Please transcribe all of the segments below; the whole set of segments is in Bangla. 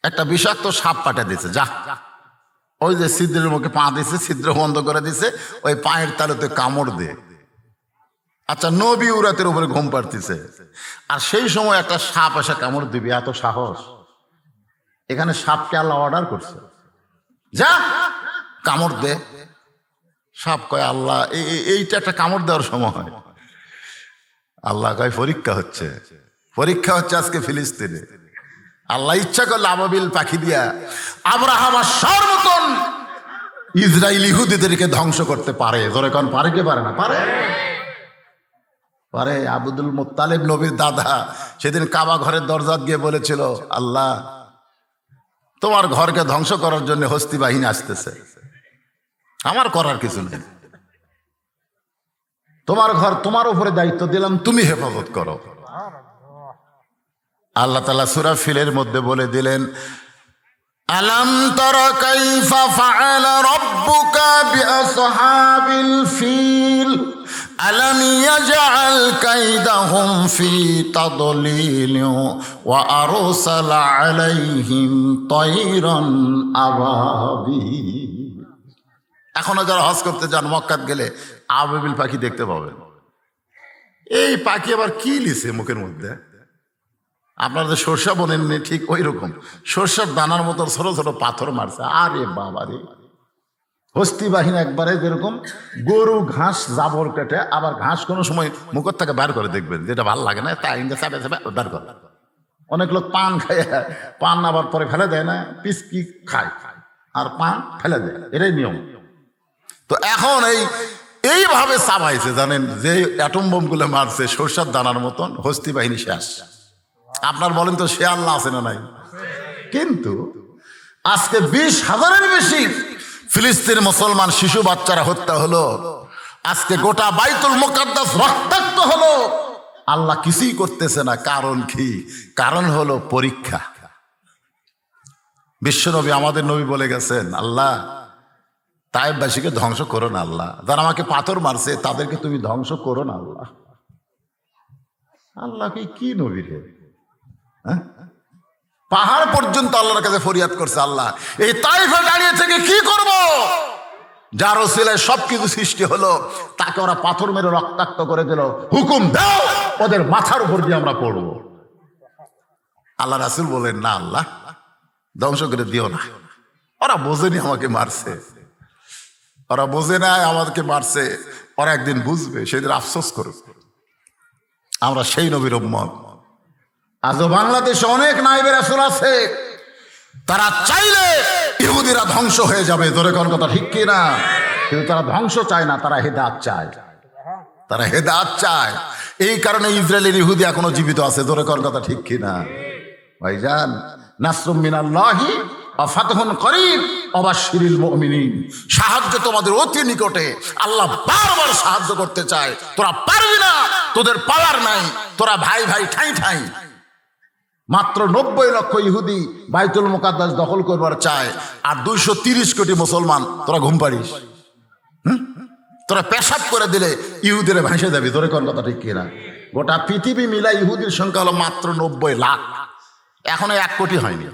একটা বিষাক্ত সাপ পাঠা দিছে, যা ওই যে ছিদ্রের মুখে পা দিছে, ছিদ্র বন্ধ করে দিছে, ওই পায়ের তালুতে কামড় দিয়ে। আচ্ছা, নবী উরাতের উপরে ঘুম পাড়তেছে, আর সেই সময় একটা সাপ এসে কামড় দিবি, এত সাহস? এখানে সাপকে আল্লাহ অর্ডার করছে, যা কামড় দে। সাপ কয়, আল্লাহ এইটা একটা কামড় দেওয়ার সময়? আল্লাহ কয়, পরীক্ষা হচ্ছে, পরীক্ষা হচ্ছে আজকে ফিলিস্তিনে। আল্লাহ ইচ্ছা করলে আবাবিল পাখি দিয়া আব্রাহাম আশার মতন ইসরায়েল ইহুদিদেরকে ধ্বংস করতে পারে। ধরে কোন পারে, কে পারে না? পারে, পারে। আব্দুল মুত্তালিব নবীর দাদা সেদিন কাবা ঘরের দরজা গিয়ে বলেছিল, আল্লাহ তোমার ঘরকে ধ্বংস করার জন্য হস্তি বাহিনী আসতেছে, আমার করার কিছু নেই, তোমার ঘর তোমার উপরে দায়িত্ব দিলাম, তুমি হেফাজত করো। আল্লাহ তাআলা সূরা ফিলের মধ্যে বলে দিলেন, আলাম তারা কাইফা ফাআলা রাব্বুকা বিআসহাবিল ফিল আলাম ইয়াজআল কাইদাহুম ফি তাদলিল ওয়া আরসালা আলাইহিম তায়রান আবাবিল। এখনো যারা হজ করতে যান, মক্কাত গেলে আবাবিল পাখি দেখতে পাবেন। এই পাখি আবার কি লিছে মুখের মধ্যে? আপনারা যে সরষা বনেননি, ঠিক ওই রকম সরষার দানার মতো ছোট ছোট পাথর মারছে। আরে বাবা রে, হস্তি বাহিনী একবারে যেরকম গরু ঘাস জাবর কেটে, আবার ঘাস কোনো সময় মুখের থেকে বার করে দেখবেন, যেটা ভালো লাগে না তাই চাপে চাপে বার করে। অনেক লোক পান খায়, পান আবার পরে ফেলে দেয় না, পিসকি খায় আর পান ফেলে দেয়, এটাই নিয়ম। তো এখন এইভাবে চাবাইছে, জানেন, যে অ্যাটম বোম গুলো মারছে সরষার দানার মতন, হস্তি বাহিনী শেষ। আপনার বলেন তো, সে আল্লাহ আছে না নাই? কিন্তু আজকে 20,000-এর বেশি ফিলিস্তিন মুসলমান শিশু বাচ্চারা হত্যা হলো, আজকে গোটা বাইতুল মুকাদ্দাস রক্তাক্ত হলো, আল্লাহ কিছুই করতেছে না। কারণ কি? কারণ হলো পরীক্ষা। বিশ্বনবী, আমাদের নবী বলে গেছেন, আল্লাহ তায়েববাসীকে ধ্বংস করো না, আল্লাহ যারা আমাকে পাথর মারছে তাদেরকে তুমি ধ্বংস করো না আল্লাহ। আল্লাহকে কি নবী রে? পাহাড় পর্যন্ত আল্লাহর কাছে ফরিয়াদ করছে, আল্লাহ এই তাইফে দাঁড়িয়ে থেকে কি করব? যার ওসিলায় সবকিছু সৃষ্টি হলো, তাকে ওরা পাথর মেরে রক্তাক্ত করে দিল, হুকুম দাও ওদের মাথার উপর দিয়ে আমরা পড়ব। আল্লাহ রাসূল বলেন, না আল্লাহ ধ্বংস করে দিও না, ওরা বোঝেনি আমাকে মারছে, ওরা বোঝে না আমাকে মারছে, ওরা একদিন বুঝবে, সেদিন আফসোস করবে। আমরা সেই নবীর উম্মত। আজও বাংলাদেশে অনেক নায়েবে রাসূল আছে, তারা চাইলে ইহুদিরা ধ্বংস হয়ে যাবে, ধরে কোন কথা ঠিক কি না? কিন্তু তারা ধ্বংস চায় না, তারা হেদায়েত চায়, তারা হেদায়েত চায়। এই কারণে ইসরায়েলের ইহুদি এখনো জীবিত আছে, ধরে কোন কথা ঠিক কি না? ভাইজান, নাসরুম মিনাল্লাহি ওয়া ফাতহুন করিব ওয়া বাশশিরিল মুমিনিন, সাহায্য তোমাদের অতি নিকটে। আল্লাহ বারবার সাহায্য করতে চায়, তোরা পারবি না, তোদের পাওয়ার নাই, তোরা ভাই ভাই ঠাই ঠাই। মাত্র 90 লক্ষ ইহুদি বাইতুল মুকাদ্দাস দখল করবার চায়, আর 230 কোটি মুসলমান। তোরা ঘুম পাড়িস? তোরা পেশাব করে দিলে ইহুদিরা ভাসে যাবি, তোরে কোন কথা ঠিক কিনা? গোটা পৃথিবী মিলা ইহুদির সংখ্যা হলো মাত্র 90 লাখ, এখনো 1 কোটি হয়নি।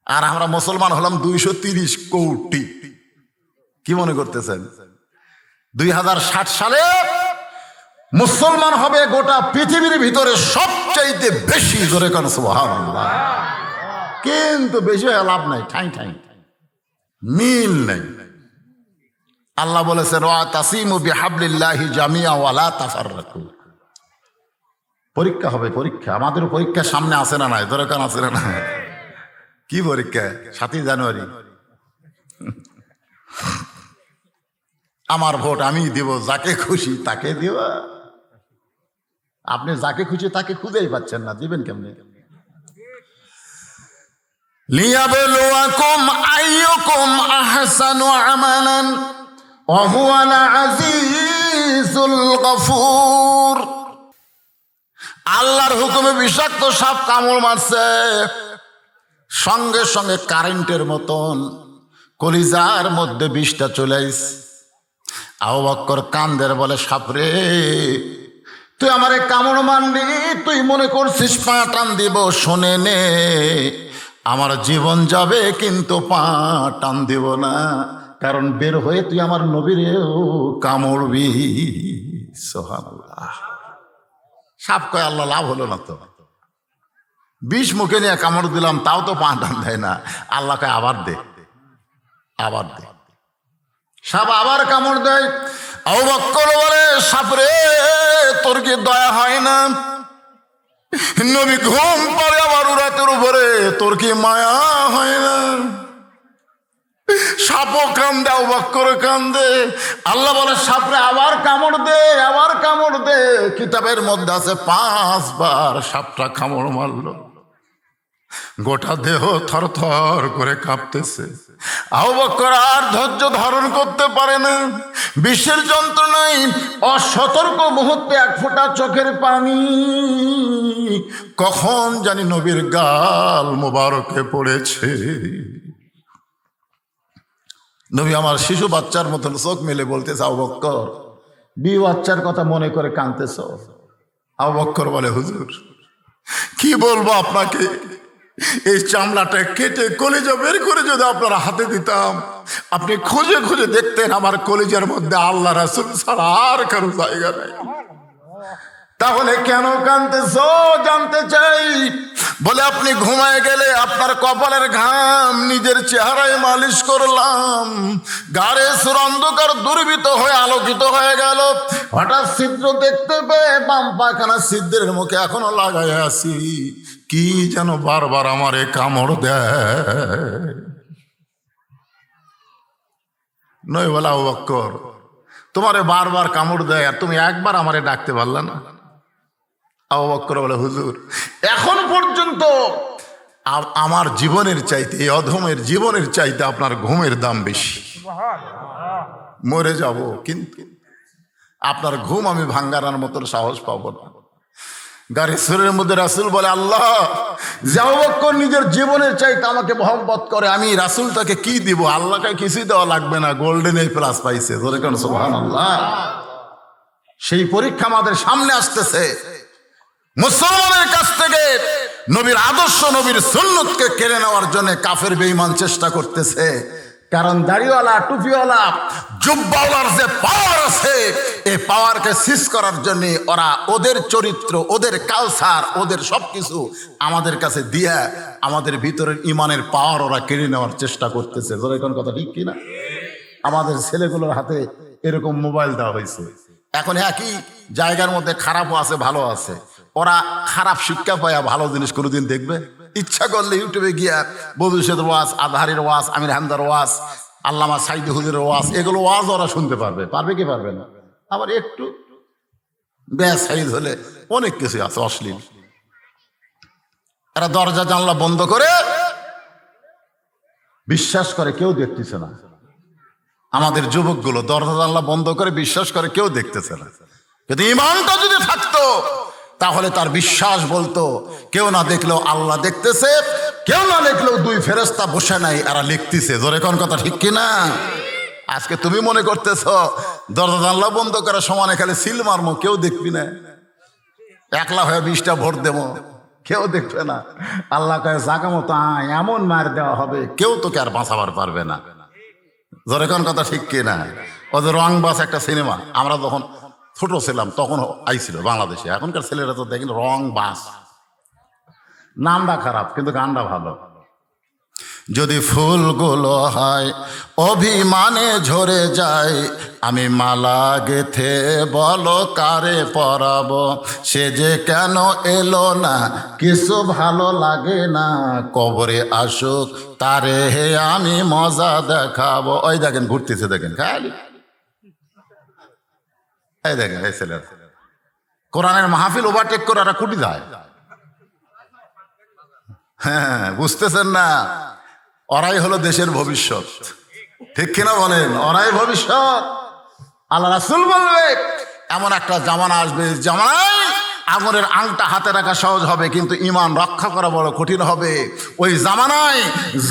আর আমরা মুসলমান হলাম 230 কোটি। কি মনে করতেছেন 2060 সালে মুসলমান হবে গোটা পৃথিবীর ভিতরে সবচাইতে বেশি? জোরে কোন সুবহানাল্লাহ। কিন্তু বেশি হয়ে লাভ নাই, ঠাই ঠাই মিল নাই। আল্লাহ বলেছেন, ওয়াতাসিমু বিহাবলিল্লাহি জামিআ ওয়া লা তাফাররাকু। পরীক্ষা হবে, পরীক্ষা। আমাদের পরীক্ষা সামনে আসে না নাই? জোরে কোন আছে না? কি পরীক্ষা? 7 জানুয়ারি। আমার ভোট আমি দিব, যাকে খুশি তাকে দিব। আপনি যাকে খুশি তাকে খুঁজেই পাচ্ছেন না, দিবেন কেমনে? লিয়াবলুয়াকুম আইয়ুকুম আহসানু আমালান ওয়া হুয়াল আজিজুল গফুর। আল্লাহর হুকুমে বিষাক্ত সাপ কামড় মারছে, সঙ্গে সঙ্গে কারেন্টের মতন কলিজার মধ্যে বিষটা চলে আইছে। আবু বকর কান্দের বলে, সাপরে তুই আমারে কামড় মারলি, তুই মনে করছিস পা টান দিব? শোনে নে, আমার জীবন যাবে কিন্তু পা টান দিব না, কারণ বের হয়ে তুই আমার নবীরেও কামড়বি। সুবহানাল্লাহ। সাপ কয় আল্লাহ লাভ হলো না তো, বিষ মুখে নিয়ে কামড় দিলাম তাও তো পা টান দেয় না। আল্লাহ কয় আবার দে, আবার দে। সাপ আবার কামড় দেয়। আবু বকর বলে সাপরে তোর কি দয়া হয় না? নবী ঘুম পড়ে আমার রাতের উপরে, তোর কি মায়া হয় না? সাপও কান্দে, আবু বকর কান্দে। আল্লাহ বলে সাপরে আবার কামড় দে, আবার কামড় দে। কিতাবের মধ্যে আছে 5 বার সাপটা কামড় মারলো, গোটা দেহ থরথর করে কাঁপতেছে। আবু বকর আর ধৈর্য ধারণ করতে পারে না, বিষের যন্ত্রণায় অসতর্ক মুহূর্তে 1 ফোঁটা চোখের পানি কখন জানি নবীর গাল মোবারকে পড়েছে। নবী আমার শিশু বাচ্চার মতন চোখ মেলে বলতেছে, আবু বকর বিয়ে বাচ্চার কথা মনে করে কাঁদতেছ? আবু বকর বলে হুজুর কি বলবো আপনাকে, এই চামড়াটা কেটে কলিজা বের করে যদি আপনারা হাতে দিতাম, আপনি খুঁজে খুঁজে দেখতেন আমার কলিজার মধ্যে আল্লাহ রাসূল ছাড়া আর কারো জায়গা নেই। তাহলে কেন কাঁদতেছ জানতে চাই। বলে আপনি ঘুমায় গেলে আপনার কপালের ঘাম নিজের চেহারায় মালিশ করলাম, গাড়ে সুর অন্ধকার দুর্বৃত হয়ে আলোকিত হয়ে গেল। হঠাৎ ছিদ্র দেখতে পেয়ে বাম পাখানা ছিদ্রের মুখে এখনো লাগাই আছি, কি যেন বারবার আমারে কামড় দেয়। নই বলা আবু বকর তোমারে বারবার কামড় দেয় আর তুমি একবার আমারে ডাকতে পারলে না? আবু বকর বলে হুজুর এখন পর্যন্ত আমার জীবনের চাইতে, এই অধমের জীবনের চাইতে আপনার ঘুমের দাম বেশি। মরে যাব কিন্তু আপনার ঘুম আমি ভাঙ্গানোর মতো সাহস পাবো না। গাড়ি সুরের মধ্যে রাসূল বলে আল্লাহ যে আবু বকর নিজের জীবনের চাইতে আমাকে মহব্বত করে, আমি রাসূলটাকে কি দিব? আল্লাহকে কিছুই দেওয়া লাগবে না, গোল্ডেন এ প্লাস পাইছে। ধরে কেন সুবহানাল্লাহ। সেই পরীক্ষা আমাদের সামনে আসতেছে। মুসলমানের কাছ থেকে নবীর আদর্শ, নবীর সুন্নতকে কেড়ে নেওয়ার জন্য কাফের বেঈমান চেষ্টা করতেছে। কারণ দাড়িওয়ালা, টুপিওয়ালা, জুব্বাওয়ালার যে পাওয়ার আছে, এই পাওয়ারকে সিজ করার জন্য ওরা ওদের চরিত্র, ওদের কালচার, ওদের সবকিছু আমাদের কাছে দিয়ে আমাদের ভিতরের ইমানের পাওয়ার ওরা কেড়ে নেওয়ার চেষ্টা করতেছে। ধরে কোন কথা ঠিক কিনা? আমাদের ছেলেগুলোর হাতে এরকম মোবাইল দেওয়া হয়েছে। এখন একই জায়গার মধ্যে খারাপও আছে, ভালো আছে। ওরা খারাপ শিক্ষা পায় ভালো জিনিস কোনোদিন দেখবে? ইচ্ছা করলে ইউটিউবে গিয়া বদুশের ওয়াজ, আজহারির ওয়াজ, আমির হামদার ওয়াজ, আল্লামা সাইদি হুজুরের ওয়াজ, এগুলো ওয়াজ ওরা শুনতে পারবে। পারবে কি পারবে না? আবার একটু ব্যাস সাইজ হলে অনেক কিছু আছে অশ্লীল। এরা দরজা জানলা বন্ধ করে বিশ্বাস করে কেউ দেখতেছে না। আমাদের যুবকগুলো দরজা জানলা বন্ধ করে বিশ্বাস করে কেউ দেখতেছে না। কিন্তু ইমানটা যদি থাকতো তাহলে তার বিশ্বাস বলতো কেউ না দেখলেও আল্লাহ দেখতেছে, কেউ না দেখলেও 2 ফেরেশতা বসে নাই, এরা লিখতেছে। জোরে কোন কথা ঠিক কিনা? আজকে তুমি মনে করতেছ দরজা জানলা বন্ধ করার সমানে খালি সিল মারমো, কেউ দেখবি না, একলা হয়ে 20টা ভোট দেবো, কেউ দেখবে না। আল্লাহ কয়ে জাগা মতো এমন মার দেওয়া হবে কেউ তোকে আর বাঁচাবার পারবে না। জোরে কোন কথা ঠিক কিনা? ওদের রংবাজ একটা সিনেমা, আমরা যখন ছোট ছিলাম তখন আইছিল বাংলাদেশে। এখনকার ছেলেরা তো দেখেন রংবাজ, নামটা খারাপ কিন্তু গানটা ভালো। যদি ফুলগুলো হয় অভিমানে ঝরে যায়, আমি মালা গেথে বলো কারে পরাবো, সে যে কেন এলো না কিছু ভালো লাগে না, কবরে আসুক তারে হে আমি মজা দেখাবো। ওই দেখেন ঘুরতেছে, দেখেন খালি, এই দেখেন এই ছেলে কোরআনের মাহফিল ওভারটেক করে ওরা কুটি যায়। হ্যাঁ বুঝতেছেন না? ওরাই হলো দেশের ভবিষ্যৎ, ঠিক কিনা বলেন? ওরাই ভবিষ্যৎ। আল্লাহ রাসূল বলবে এমন একটা জামানা আসবে, জামানায় আগুনের আংটা হাতে রাখা সহজ হবে কিন্তু ইমান রক্ষা করা বড় কঠিন হবে। ওই জামানায়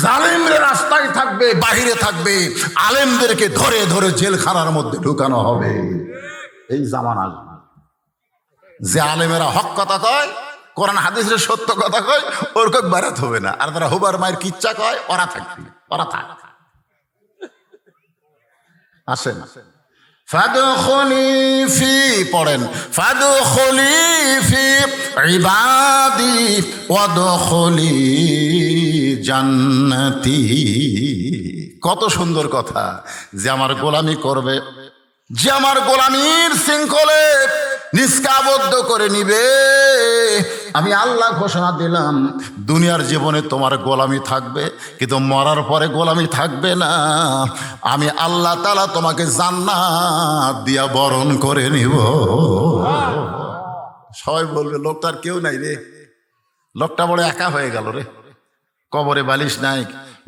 জালেমরা রাস্তায় থাকবে, বাহিরে থাকবে, আলেমদেরকে ধরে ধরে জেলখানার মধ্যে ঢুকানো হবে। এই জামানা আসবে যে আলেমেরা হক কথা কয় কোরআন হাদিসের সত্য কথা কয় ওর কক বারাত হবে না, আর তারা হুবার মায়ের কিচ্ছা কয় ওরা থাকবে, ওরা থাক। আসেন ফাদখুলি ফি, পড়েন ফাদখুলি ফি ইবাদি ওয়াদখুলি জান্নাতি। কত সুন্দর কথা, যে আমার গোলামি করবে, যে আমার গোলামির শৃঙ্খলে নিষ্কাবদ্ধ করে নিবে, আমি আল্লাহ ঘোষণা দিলাম দুনিয়ার জীবনে তোমার গোলামি থাকবে, কিন্তু মরার পরে গোলামি থাকবে না। আমি আল্লাহ তাআলা তোমাকে জান্নাত দিয়া বরণ করে নিব। সবাই বলবে লোকটার কেউ নাই রে, লোকটা বড় একা হয়ে গেল রে, কবরে বালিশ নাই,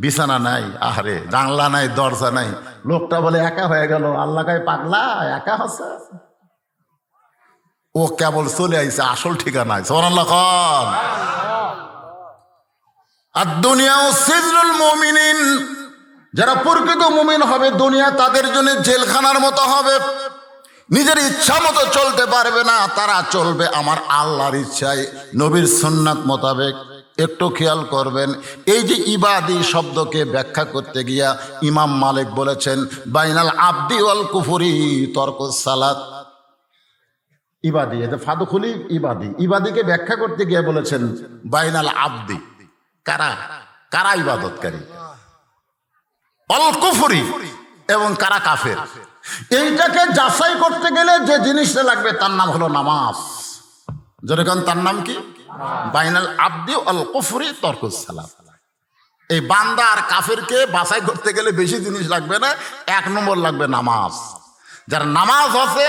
বিছানা নাই, আহারে জানলা নাই, দরজা নাই, লোকটা বলে একা হয়ে গেল। আল্লাহ কায় পাগলা, একা হচ্ছে, ও কেবল চলে আইছে আসল ঠিকানায়। সুবহানাল্লাহ খান। আর দুনিয়া সিজনুল মুমিনিন, যারা প্রকৃত মুমিন হবে দুনিয়া তাদের জন্য জেলখানার মতো হবে। নিজের ইচ্ছা মতো চলতে পারবে না, তারা চলবে আমার আল্লাহর ইচ্ছায়, নবীর সুন্নাত মোতাবেক। একটু খেয়াল করবেন, এই যে ইবাদি শব্দকে ব্যাখ্যা করতে গিয়া ইমাম মালিক বলেছেন বাইনাল আবদি ওয়াল কুফরি তরকুস সালাত। ইবাদি, এতে ফাদখুলি ইবাদি, ইবাদিকে ব্যাখ্যা করতে গিয়ে বলেছেন বাইনাল আবদি, কারা কারা ইবাদতকারী, অল কুফরি, এবং কারা কাফের। এইটাকে যাচাই করতে গেলে যে জিনিসটা লাগবে তার নাম হলো নামাজ। যেরকম তার নাম কি, বাইনাল আবদি অল কুফরি তরকুস সালাত। এই বান্দা আর কাফেরকে বাছাই করতে গেলে বেশি জিনিস লাগবে না, এক নম্বর লাগবে নামাজ। যার নামাজ আছে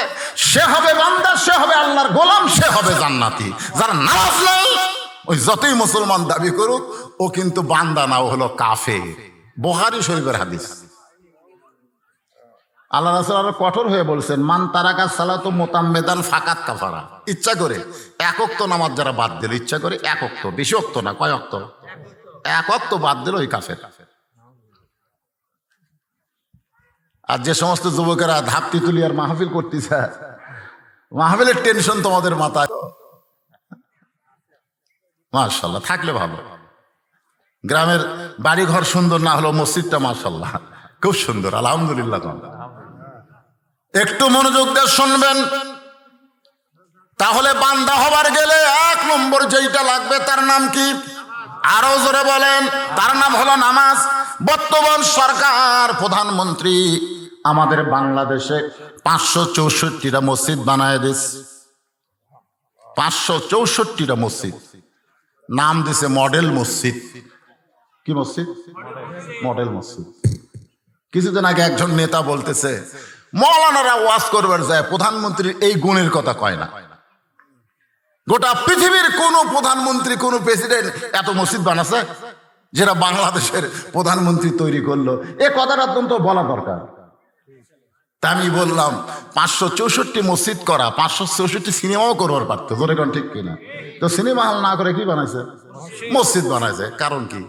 সে হবে বান্দা, সে হবে আল্লাহর গোলাম, সে হবে জান্নাতি। যার নামাজ নাই ওই যতই মুসলমান দাবি করুক ও কিন্তু বান্দা না, ও হলো কাফের। বুখারী শরীফের হাদিস। আল্লাহ রাসূল আরো কঠোর হয়ে বলছেন মান তারাকা সালাতু মুতাম্মিদান ফাকাত কাফারা। ইচ্ছা করে এক ওয়াক্ত নামাজ যারা বাদ দিল, ইচ্ছা করে এক ওয়াক্ত, বেশি ওয়াক্ত না, কয় ওয়াক্ত, এক ওয়াক্ত বাদ দিল, ওই কাফের। আর যে সমস্ত যুবকেরা ধাপতি তুলি আর মাহফিল করতেছে, মাহফিলের টেনশন তোমাদের মাথায়, মাশাআল্লাহ থাকলে ভালো। গ্রামের বাড়ি ঘর সুন্দর না হলো মসজিদটা মাশাআল্লাহ খুব সুন্দর, আলহামদুলিল্লাহ। একটু মনোযোগ দিয়ে শুনবেন, তাহলে বান্দা হবার গেলে এক নম্বর যেইটা লাগবে তার নাম কি, আরো জোরে বলেন, তার নাম হলো নামাজ। বর্তমান সরকার প্রধানমন্ত্রী আমাদের বাংলাদেশে 564টা মসজিদ বানায় দিস, 564টা মসজিদ, নাম দিছে মডেল মসজিদ। কি মসজিদ? মডেল মসজিদ। কিছুদিন আগে একজন নেতা বলতেছে মৌলানারা ওয়াজ করবার যায় প্রধানমন্ত্রীর এই গুণের কথা কয় না। গোটা পৃথিবীর কোন প্রধানমন্ত্রী, কোন প্রেসিডেন্ট এত মসজিদ বানাছে যেটা বাংলাদেশের প্রধানমন্ত্রী তৈরি করলো, এ কথাটা অত্যন্ত বলা দরকার। তা আমি বললাম 564 মসজিদ করা, 564 সিনেমাও করবার পারতো, ধরে কোন ঠিক কিনা? তো সিনেমা হল না করে কি বানাইছে? মসজিদ বানাইছে। কারণ কি?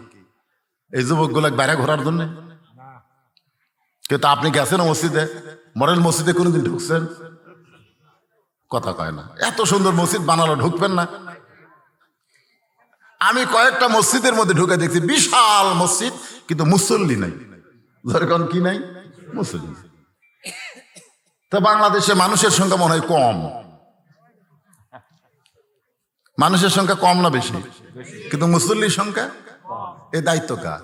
এই যুবকগুলো বাইরে ঘোরার জন্য। কিন্তু আপনি গেছেন মসজিদে, মডেল মসজিদে কোনোদিন ঢুকছেন? কথা কয় না। এত সুন্দর মসজিদ বানালো, ঢুকবেন না? আমি কয়েকটা মসজিদের মধ্যে ঢুকে দেখছি বিশাল মসজিদ, কিন্তু মুসল্লি নাই। ধরেন কি নাই? মুসল্লি। তো বাংলাদেশে মানুষের সংখ্যা মনে হয় কম। মানুষের সংখ্যা কম না বেশি? কিন্তু মুসল্লির সংখ্যা। এই দায়িত্ব কার?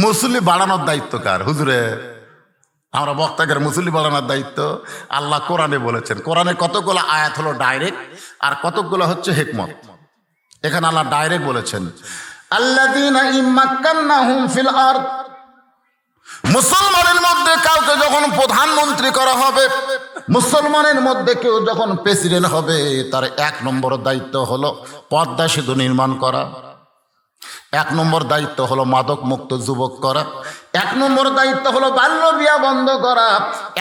মুসল্লি বাড়ানোর দায়িত্ব কার? হুজুরে আমরা বক্তাদের মুসল্লি বাড়ানোর দায়িত্ব আল্লাহ কোরআনে বলেছেন। কোরআনে কতগুলো আয়াত হলো ডাইরেক্ট আর কতগুলো হচ্ছে হিকমত। এখানে আল্লাহ ডাইরেক্ট বলেছেন আল্লাযীনা ইম্মাক্কান্নাহুম ফিল আরদ, মুসলমানের মধ্যে কাউকে যখন প্রধানমন্ত্রী করা হবে, মুসলমানের মধ্যে কেউ যখন প্রেসিডেন্ট হবে, তার এক নম্বর দায়িত্ব হলো পদ্মা সেতু নির্মাণ করা, এক নম্বর দায়িত্ব হলো মাদক মুক্ত যুবক করা, এক নম্বর দায়িত্ব হলো বাল্য বিয়া বন্ধ করা,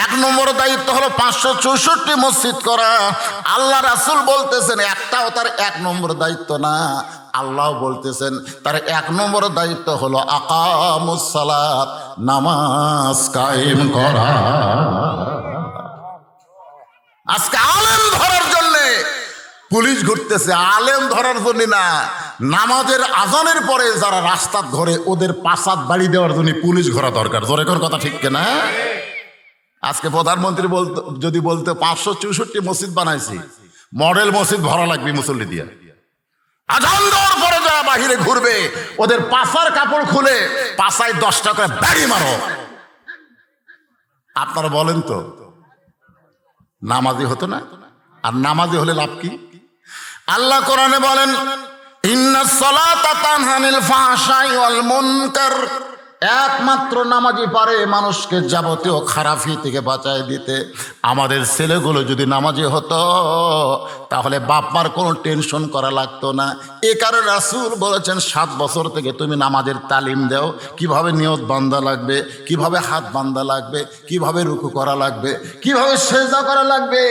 এক নম্বর দায়িত্ব হলো 564 মসজিদ করা। আল্লাহ রাসূল বলতেছেন একটাও তার এক নম্বর দায়িত্ব না। আল্লাহ বলতেছেন তার এক নম্বর দায়িত্ব হলো আকামুস সালাত, নামাজ কায়েম করা। আজকে আলেম ধরার জন্যে পুলিশ ঘুরতেছে, আলেম ধরার জন্য না, নামাজের আজানের পরে যারা রাস্তা ধরে ওদের পাসাদ বাড়ি দেওয়ার জন্য পুলিশ ঘোরা দরকার। জোরে কোন কথা ঠিক কিনা? আজকে প্রধানমন্ত্রী যদি বলতে 564 মসজিদ বানাইছি, মডেল মসজিদ ভরা লাগবে মুসল্লি দিয়ে, আজান দেওয়ার পরে যারা বাহিরে ঘুরবে ওদের পাশার কাপড় খুলে পাশায় 10 টাকা বাড়ি মারো। আপনারা বলেন তো নামাজি হতো না? আর নামাজি হলে লাভ কি? আল্লাহ কোরআনে বলেন, ইন্নাস সালাতা তানহা আনিল ফাহশাই ওয়াল মুনকার, একমাত্র নামাজি পারে মানুষকে যাবতীয় খারাপি থেকে বাঁচায় দিতে। আমাদের ছেলেগুলো যদি নামাজি হতো তাহলে বাপ মার কোনো টেনশন করা লাগতো না। এ কারণে রাসূল বলেছেন 7 বছর থেকে তুমি নামাজের তালিম দাও, কিভাবে নিয়ত বান্দা লাগবে, কিভাবে হাত বান্দা লাগবে, কিভাবে রুকু করা লাগবে, কিভাবে সেজদা করা লাগবে।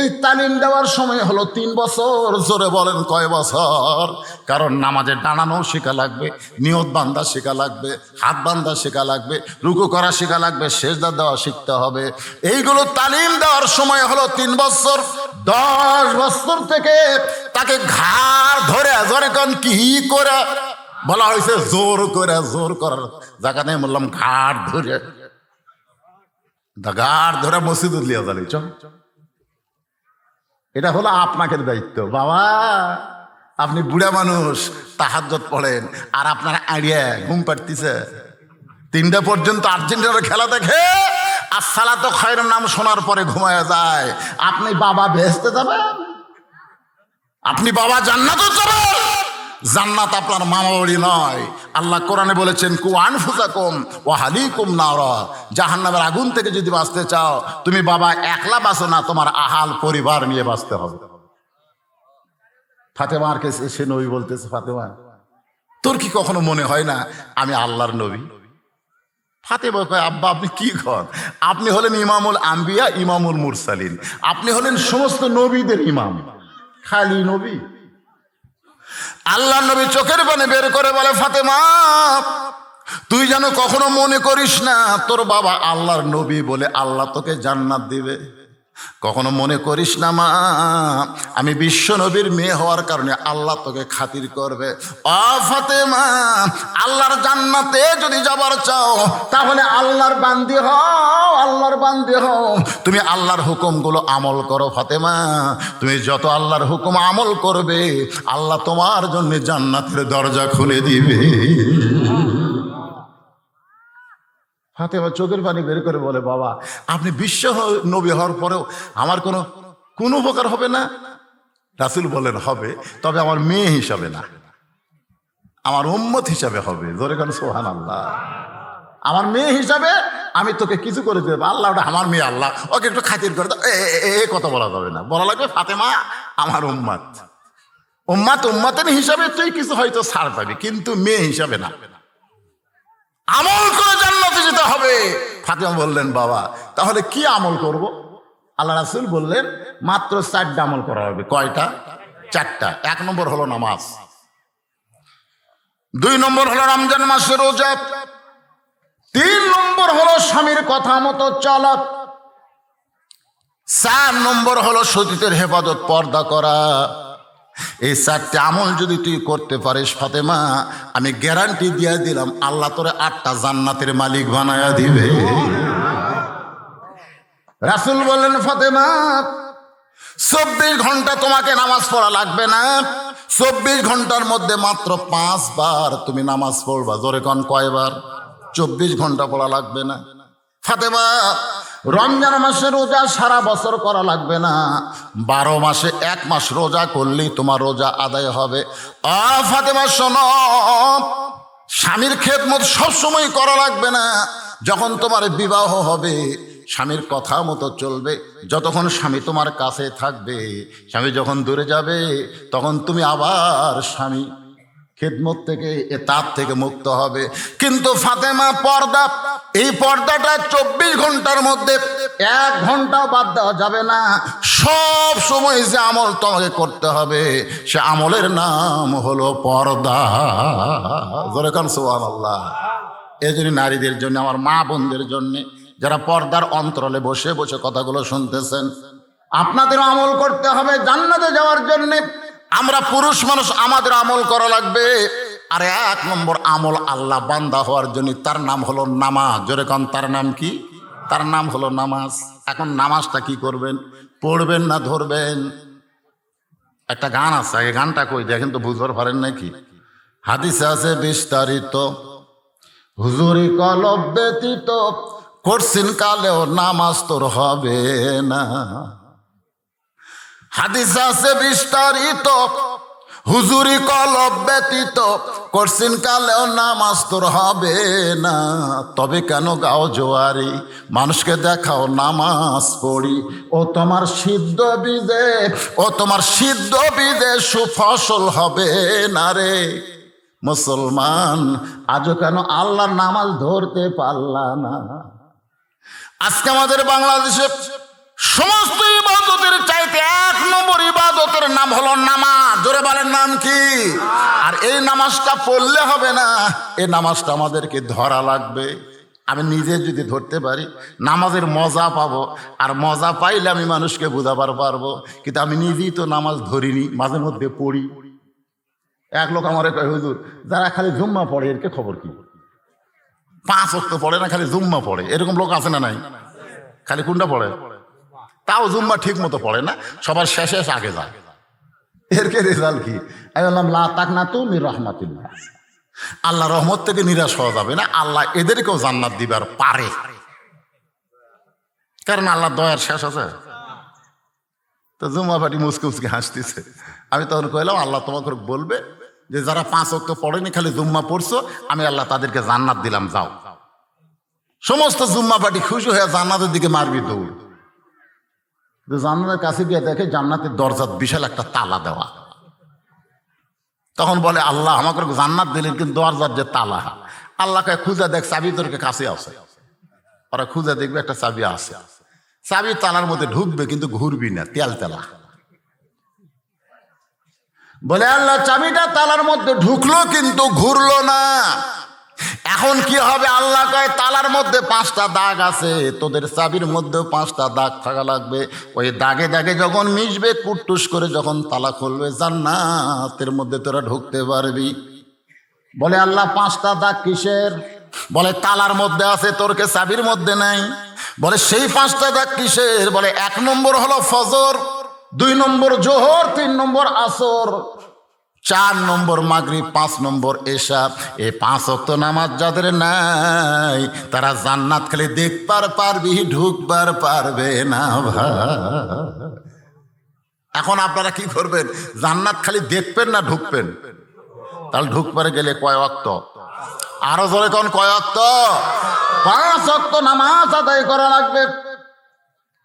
এই তালিম দেওয়ার সময় হলো 3 বছর। জোরে বলেন কয় বছর? কারণ নামাজের দাঁড়ানো শেখা লাগবে, নিয়ত বান্দা শেখা লাগবে, হাত বান্দা শেখা লাগবে, রুকু করা শেখা লাগবে, সেজদা দেওয়া শিখতে হবে। এইগুলো তালিম দেওয়ার সময় হলো 3 বছর। 10 বছর থেকে তাকে ঘাড় ধরে যখন কি করে বলা হয়েছে, জোর করে, জোর করার জায়গা নেই, বললাম ঘাড় ধরে, ঘাড় ধরে মসজিদ লিয়া জানি। এটা হলো আপনাকে দায়িত্ব। বাবা আপনি বুড়া মানুষ, তাহাজ্জুদ পড়েন, আর আপনার আইডিয়া ঘুম পাড়তিছে 3টা পর্যন্ত আর্জেন্টিনার খেলা দেখে আর সালাতো খায়রুন নাম শোনার পরে ঘুমায়া যায়। আপনি বাবা ভেস্তে যাবেন? আপনি বাবা জান্নাতে যাবেন? জান্নাত আপনার মামা বাড়ি নয়। আল্লাহ কোরআনে বলেছেন, কু আনফুসাকুম ওয়া আহলিকুম নারা, জাহান্নামের আগুন থেকে যদি বাঁচতে চাও তুমি বাবা একলা বাঁচো না, তোমার আহাল পরিবার নিয়ে বাঁচতে হবে। ফাতেমার কাছে সে নবী বলতেছে, ফাতেমা তোর কি কখনো মনে হয় না আমি আল্লাহর নবী? ফাতেমা কয়, আব্বা আপনি কি কন? আপনি হলেন ইমামুল আম্বিয়া, ইমামুল মুরসালিন, আপনি হলেন সমস্ত নবীদের ইমাম, খালি নবী? আল্লাহ নবী চোখের পানি বের করে বলে, ফাতেমা তুই যেন কখনো মনে করিস না তোর বাবা আল্লাহর নবী বলে আল্লাহ তোকে জান্নাত দিবে। কখনো মনে করিস না মা, আমি বিশ্ব নবীর মেয়ে হওয়ার কারণে আল্লাহ তোকে খাতির করবে। ও ফাতেমা, আল্লাহর জান্নাতে যদি যাবার চাও তাহলে আল্লাহর বান্দি হও, আল্লাহর বান্দি হও। তুমি আল্লাহর হুকুমগুলো আমল করো ফাতেমা। তুমি যত আল্লাহর হুকুম আমল করবে আল্লাহ তোমার জন্য জান্নাতের দরজা খুলে দিবে। ফাতেমা চোখের পানি বের করে বলে, বাবা আপনি বিশ্ব নবী হওয়ার পরেও আমার কোনো উপকার হবে না? রাসূল বলেন, হবে, তবে আমার মেয়ে হিসাবে না, আমার উম্মত হিসাবে হবে। জোরে কেন সুবহানাল্লাহ। আমার মেয়ে হিসাবে আমি তোকে কিছু করে দেবো। আল্লাহ ওটা আমার মেয়ে, আল্লাহ ওকে একটু খাতির করে দাও, এ কথা বলা যাবে না। বলা লাগবে ফাতেমা আমার উম্মত, উম্মতের হিসাবে তুই কিছু হয়তো ছাড় পাবি, কিন্তু মেয়ে হিসাবে না। আমল করে জান্নাতে যেতে হবে। ফাতেমা বললেন, বাবা তাহলে কি আমল করব? আল্লাহ রাসূল বললেন, মাত্র 4টা আমল করা হবে। কয়টা? 4টা। 1 নম্বর হলো নামাজ, 2 নম্বর হলো রমজান মাসের রোজা, 3 নম্বর হলো স্বামীর কথা মতো চলা, 4 নম্বর হলো সতীত্বের হেফাজত, পর্দা করা। এই 4টে আমল যদি তুই করতে পারিস ফাতেমা, আমি গ্যারান্টি দিয়ে দিলাম আল্লাহ তোরে 8টা জান্নাতের মালিক বানায়া দিবে। রাসূল বললেন, ফাতেমা 24 ঘন্টা তোমাকে নামাজ পড়া লাগবে না, 24 ঘন্টার মধ্যে মাত্র 5 বার তুমি নামাজ পড়বা। জোরে কোন কয়বার? 24 ঘন্টা পড়া লাগবে না। ফাতেমা রমজান মাসে রোজা সারা বছর করা লাগবে না, 12 মাসে 1 মাস রোজা করলেই তোমার রোজা আদায় হবে। ফাতেমা শোনো, স্বামীর খেদমত সবসময় করা লাগবে না। যখন তোমার বিবাহ হবে স্বামীর কথা মতো চলবে, যতক্ষণ স্বামী তোমার কাছে থাকবে। স্বামী যখন দূরে যাবে তখন তুমি আবার স্বামী খেদমত থেকে তার থেকে মুক্ত হবে। কিন্তু ফাতেমা পর্দা, এই পর্দাটা 24 ঘন্টার মধ্যে 1 ঘন্টাও বাদ দেওয়া যাবে না। সব সময় যে আমল তোমাকে করতে হবে সে আমলের নাম হলো পর্দা। জোরে কান সুবহানাল্লাহ। এই জন্য নারীদের জন্য, আমার মা বোনদের জন্য যারা পর্দার অন্তরালে বসে বসে কথাগুলো শুনতেছেন, আপনাদের আমল করতে হবে জান্নাতে যাওয়ার জন্য। আমরা পুরুষ মানুষ, আমাদের আমল করা লাগবে। আর 1 নম্বর আমল আল্লাহ বান্দা হওয়ার জন্য, তার নাম হলো নামাজ। জোরে কোন তার নাম কি? তার নাম হলো নামাজ। এখন নামাজটা কি করবেন? পড়বেন না ধরবেন? একটা গান আছে, এই গানটা কই দেখেন তো, বুঝতে পারেন নাকি? হাদিসে আছে বিস্তারিত, হুজুরি কলব ব্যতীত করছেন কালেও নামাজ তোর হবে না। হাদিস আছে বিস্তারিত, হুজুরি কলব ব্যতীত করছেন কালেও নামাজ তোর হবে না। তবে কেন গাও জোয়ারি, মানুষকে দেখাও নামাজ পড়ি। ও তোমার সিদ্ধ বীজে, ও তোমার সিদ্ধ বীজে সুফসল হবে না রে মুসলমান। আজও কেন আল্লাহর নামাজ ধরতে পারলা না? আজকে আমাদের বাংলাদেশে সমস্ত ইবাদতের চাইতে 1 নম্বর ইবাদতের নাম হলো নামাজ। জোরে বলেন নাম কি? আর এই নামাজটা পড়লে হবে না, এই নামাজটা আমাদেরকে ধরা লাগবে। আমি নিজে যদি ধরতে পারি নামাজের মজা পাবো, আর মজা পাইলে আমি মানুষকে বোঝাবার পারবো। কিন্তু আমি নিজেই তো নামাজ ধরিনি, মাঝে মধ্যে পড়ি। এক লোক আমারে কয়, হুজুর যারা খালি জুম্মা পড়ে এরকে খবর কি? 5 ওয়াক্ত পড়ে না, খালি জুম্মা পড়ে, এরকম লোক আছে না নাই? খালি কোনটা পড়ে? তাও জুম্মা ঠিক মতো পড়ে না, সবার শেষে আগে যায়। এরকে রেজাল্ট কি? আমি বললাম লা তাকনাতু মির রাহমাতিল্লাহ, আল্লাহ রহমত থেকে নিরাশ হওয়া যাবে না। আল্লাহ এদেরকেও জান্নাত দিবার পারে, কারণ আল্লাহ দয়ার শেষ আছে। তো জুম্মা পাটি মুসকে মুসকে হাসতেছে। আমি তখন কইলাম, আল্লাহ তোমাকে বলবে যে যারা 5 ওয়াক্ত পড়েনি, খালি জুম্মা পড়ছো, আমি আল্লাহ তাদেরকে জান্নাত দিলাম, যাও। সমস্ত জুম্মা পাটি খুশি হয়ে জান্নাতের দিকে মারবি দৌড়। জান্নাতের কাছে গিয়ে দেখে জান্নাতের দরজার বিশাল একটা তালা দেওয়া। তখন বলে, আল্লাহ আমাকে জান্নাত দিলেন, কিন্তু দরজার যে তালা, আল্লাহকে খুঁজে দেখ চাবি তোরকে কাছে আছে। ওরা খুঁজে দেখবে একটা চাবি আছে, চাবি তালার মধ্যে ঢুকবে কিন্তু ঘুরবি না, তেল তেলা। বলে আল্লাহ চাবিটা তালার মধ্যে ঢুকলো কিন্তু ঘুরলো না, এখন কি হবে? আল্লাহ কয় তালার মধ্যে 5টা দাগ আছে, তোদের চাবির মধ্যেও 5টা দাগ থাকা লাগবে। ওই দাগে দাগে যখন মিশবে, কুটটুস করে যখন তালা খুলবে, জান্নাতের মধ্যে তোরা ঢুকতে পারবি। বলে আল্লাহ 5টা দাগ কিসের? বলে তালার মধ্যে আছে, তোরকে চাবির মধ্যে নাই। বলে সেই 5টা দাগ কিসের? বলে 1 নম্বর হলো ফজর, 2 নম্বর জোহর, 3 নম্বর আসর, 4 নম্বর মাগরিব, 5 নম্বর এশা। এই 5 ওয়াক্ত নামাজ যাদের নাই, তারা জান্নাত খালি দেখবার পারবি, ঢুকবার পারবে না ভাই। এখন আপনারা কি করবেন? জান্নাত খালি দেখবেন না ঢুকবেন? তাহলে ঢুকবার গেলে কয় ওয়াক্ত? আরো জোরে কোন কয় ওয়াক্ত? 5 ওয়াক্ত নামাজ আদায় করা লাগবে।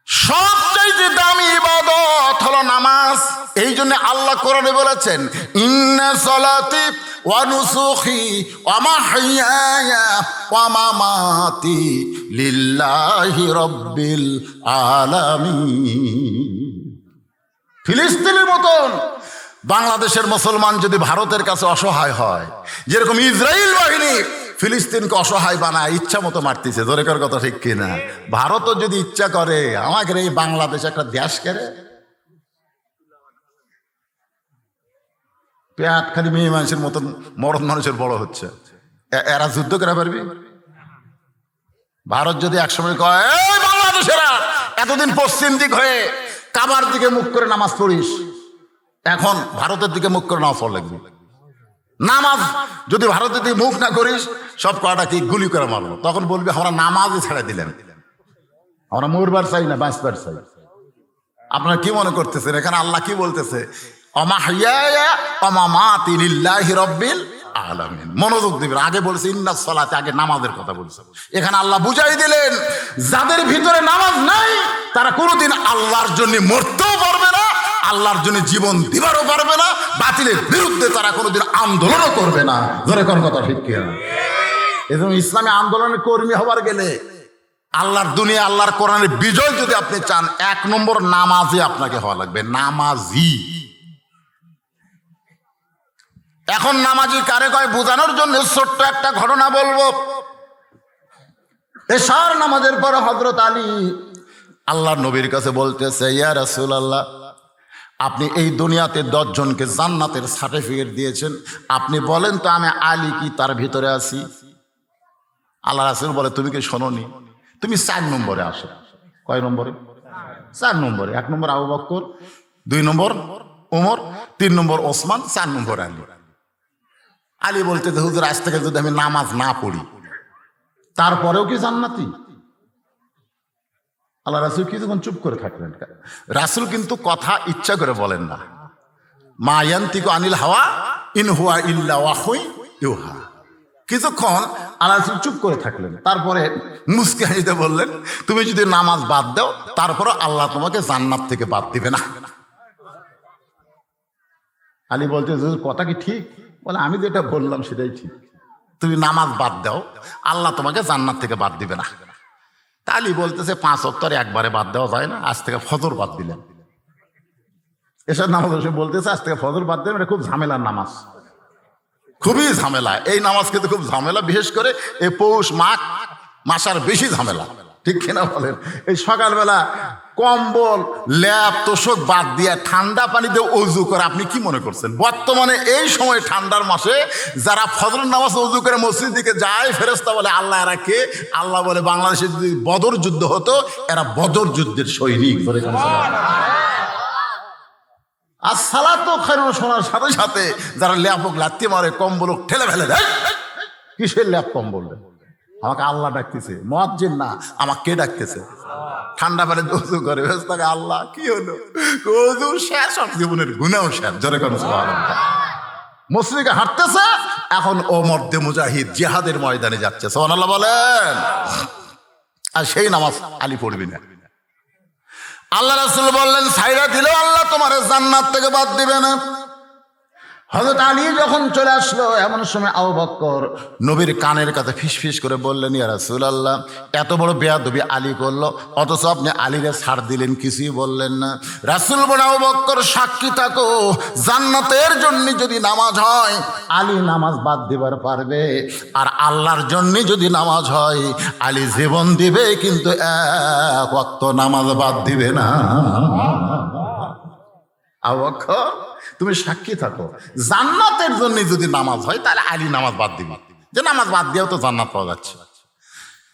সবচাইতে দামি ইবাদত হলো নামাজ। এই জন্য আল্লাহ কোরআনে বলেছেন, ইন্না সলাতি ওয়া নুসুখি ওয়া মাহইয়ায়া ওয়া মামাতি লিল্লাহি রাব্বিল আলামিন। ফিলিস্তিনের মতন বাংলাদেশের মুসলমান যদি ভারতের কাছে অসহায় হয়, যেরকম ইসরায়েল বাহিনী ফিলিস্তিনকে অসহায় বানায়, ইচ্ছা মতো মারতেছে, জোরে কর কথা ঠিক কিনা? ভারতও যদি ইচ্ছা করে আমাকে এই বাংলাদেশ একটা দেশ করে, পেট খালি মেয়ে মানুষের মতন মরদ মানুষের বড় হচ্ছে, এরা যুদ্ধ করে পারবি? ভারত যদি একসময় কয়, এই বাংলাদেশেরা এতদিন পশ্চিম দিক হয়ে কাবার দিকে মুখ করে নামাজ পড়িস, এখন ভারতের দিকে মুখ করে নামাজ পড়া লাগবে। নামাজ যদি ভারতের দিকে মুখ না করিস, সব কয়টা কি গুলি করে মারলো। তখন বলবি আমরা নামাজই ছেড়ে দিলেন, আমরা মরবার চাই না, বাঁচবার চাই। আপনারা কি মনে করতেছেন এখানে আল্লাহ কি বলতেছে? অমাহিয়া অমামাতি লিল্লাহি রাব্বিল আলামিন। মনোযোগ দিবেন, আগে বলছে ইন্নাস সালাতে, আগে নামাজের কথা বলছে। এখানে আল্লাহ বুঝাই দিলেন, যাদের ভিতরে নামাজ নাই তারা কোনোদিন আল্লাহর জন্য মরতেও পারবে না, আল্লাহর জন্য জীবন দিবারও পারবে না, বাতিলের বিরুদ্ধে তারা কোনোদিন আন্দোলনও করবে না। ধরে কোন কথা ঠিক কি? এজন্য ইসলামী আন্দোলনের কর্মী হবার গেলে, আল্লাহর দুনিয়া আল্লাহর কোরআনের বিজয় যদি আপনি চান, 1 নম্বর নামাজে আপনাকে হওয়া লাগবে, নামাজি। এখন নামাজি কারে কয় বোঝানোর জন্য ছোট্ট একটা ঘটনা বলবো। এশার নামাজের পর হযরত আলী আল্লাহ নবীর কাছে বলতেছে, ইয়া রাসূলুল্লাহ, আপনি এই দুনিয়াতে 10 জনকে জান্নাতের সার্টিফিকেট দিয়েছেন, আপনি বলেন তো আমি আলী কি তার ভিতরে আছি? আল্লাহ রাসূল বলে, তুমি কি শোনোনি? তুমি 4 নম্বরে আসো। কয় নম্বরে? 4 নম্বরে। 1 নম্বর আবু বকর, 2 নম্বর ওমর, 3 নম্বর ওসমান, 4 নম্বর আলী। আলী বলতে, হুজুর আজ থেকে যদি আমি নামাজ না পড়ি তারপরেও কি জান্নাতি? আল্লাহ রাসূল কিছুক্ষণ চুপ করে থাকলেন। রাসূল কিন্তু কথা ইচ্ছা করে বলেন না। মা ইয়ান্তিকু আনিল হাওয়া ইন হুয়া ইল্লা ওয়াহয়ুন ইউহা। কিছুক্ষণ আল্লাহ রাসূল চুপ করে থাকলেন, তারপরে মুস্কি হাসিতে বললেন, তুমি যদি নামাজ বাদ দাও তারপরে আল্লাহ তোমাকে জান্নাত থেকে বাদ দিবে না। আলী বলতে, কথা কি ঠিক? বলে, আমি যেটা বললাম সেটাই ঠিক। তুমি নামাজ বাদ দাও, আল্লাহ তোমাকে জান্নাত থেকে বাদ দিবে না। আলী বলতেছে, 5 ওয়াক্ত একবারে বাদ দেওয়া যায় না, আজ থেকে ফজর বাদ দিলেন। এসব নামাজ বলতেছে, আজ থেকে ফজর বাদ দিলেন। এটা খুব ঝামেলার নামাজ, খুবই ঝামেলা। এই নামাজ কিন্তু খুব ঝামেলা, বিশেষ করে এই পৌষ মাঘ মাসার বেশি ঝামেলা, ঠিক কিনা বলেন? এই সকালবেলা কম্বল ল্যাপ তোষক বাদ দিয়ে ঠান্ডা পানিতে অজু করে, আপনি কি মনে করছেন বর্তমানে এই সময় ঠান্ডার মাসে যারা ফজরের নামাজ অজু করে মসজিদ দিকে যায়, ফেরেশতা বলে আল্লাহ এরা কে? আল্লাহ বলে, বাংলাদেশে যদি বদর যুদ্ধ হতো এরা বদর যুদ্ধের সৈনিক। আর সালাতো খায়রুন শোনার সাথে সাথে যারা ল্যাপক লাত্তি মারে, কম্বল ঠেলে ফেলে দেয়। কিসের ল্যাপ কম্বল? আমাকে আল্লাহ ডাকতেছে, মুয়াজ্জিন না, আমাকে কে ডাকতেছে? ঠান্ডা পানি ওযু করে বেস্তাকে, আল্লাহ কি হলো? ওযু শেষ, জীবনের গুনাহ শেষ। জোরে করুন সুবহানাল্লাহ। মসজিদে হাঁটতেছে, এখন ও মর্দে মুজাহিদ জিহাদের ময়দানে যাচ্ছে। সুবহানাল্লাহ বলেন। আর সেই নামাজ আলী পড়বি না। আল্লাহ রাসূল বললেন, ছাইরা দিলেও আল্লাহ তোমার জান্নাত থেকে বাদ দিবে না। হযরত আলী যখন চলে আসলো, এমন সময় আবু বকর নবীর কানের কাছে ফিসফিস করে বললেন, ইয়া রাসূলুল্লাহ, এত বড় বেয়াদবি আলী করলো, অথচ আপনি আলীরে ছাড় দিলেন, কিছুই বললেন না। রাসূল বলেন, আবু বকর সাক্ষী থাকো, জান্নাতের জন্য যদি নামাজ হয় আলী নামাজ বাদ দিবার পারবে, আর আল্লাহর জন্য যদি নামাজ হয় আলী জীবন দিবে, কিন্তু 1 ওয়াক্ত নামাজ বাদ দিবে না। আবু বকর তুমি সাক্ষী থাকো, জান্নাতের জন্য যদি নামাজ হয় তাহলে আলী নামাজ বাদ দিবে, যে নামাজ বাদ দিয়েও তো জান্নাত পাওয়া যাচ্ছে।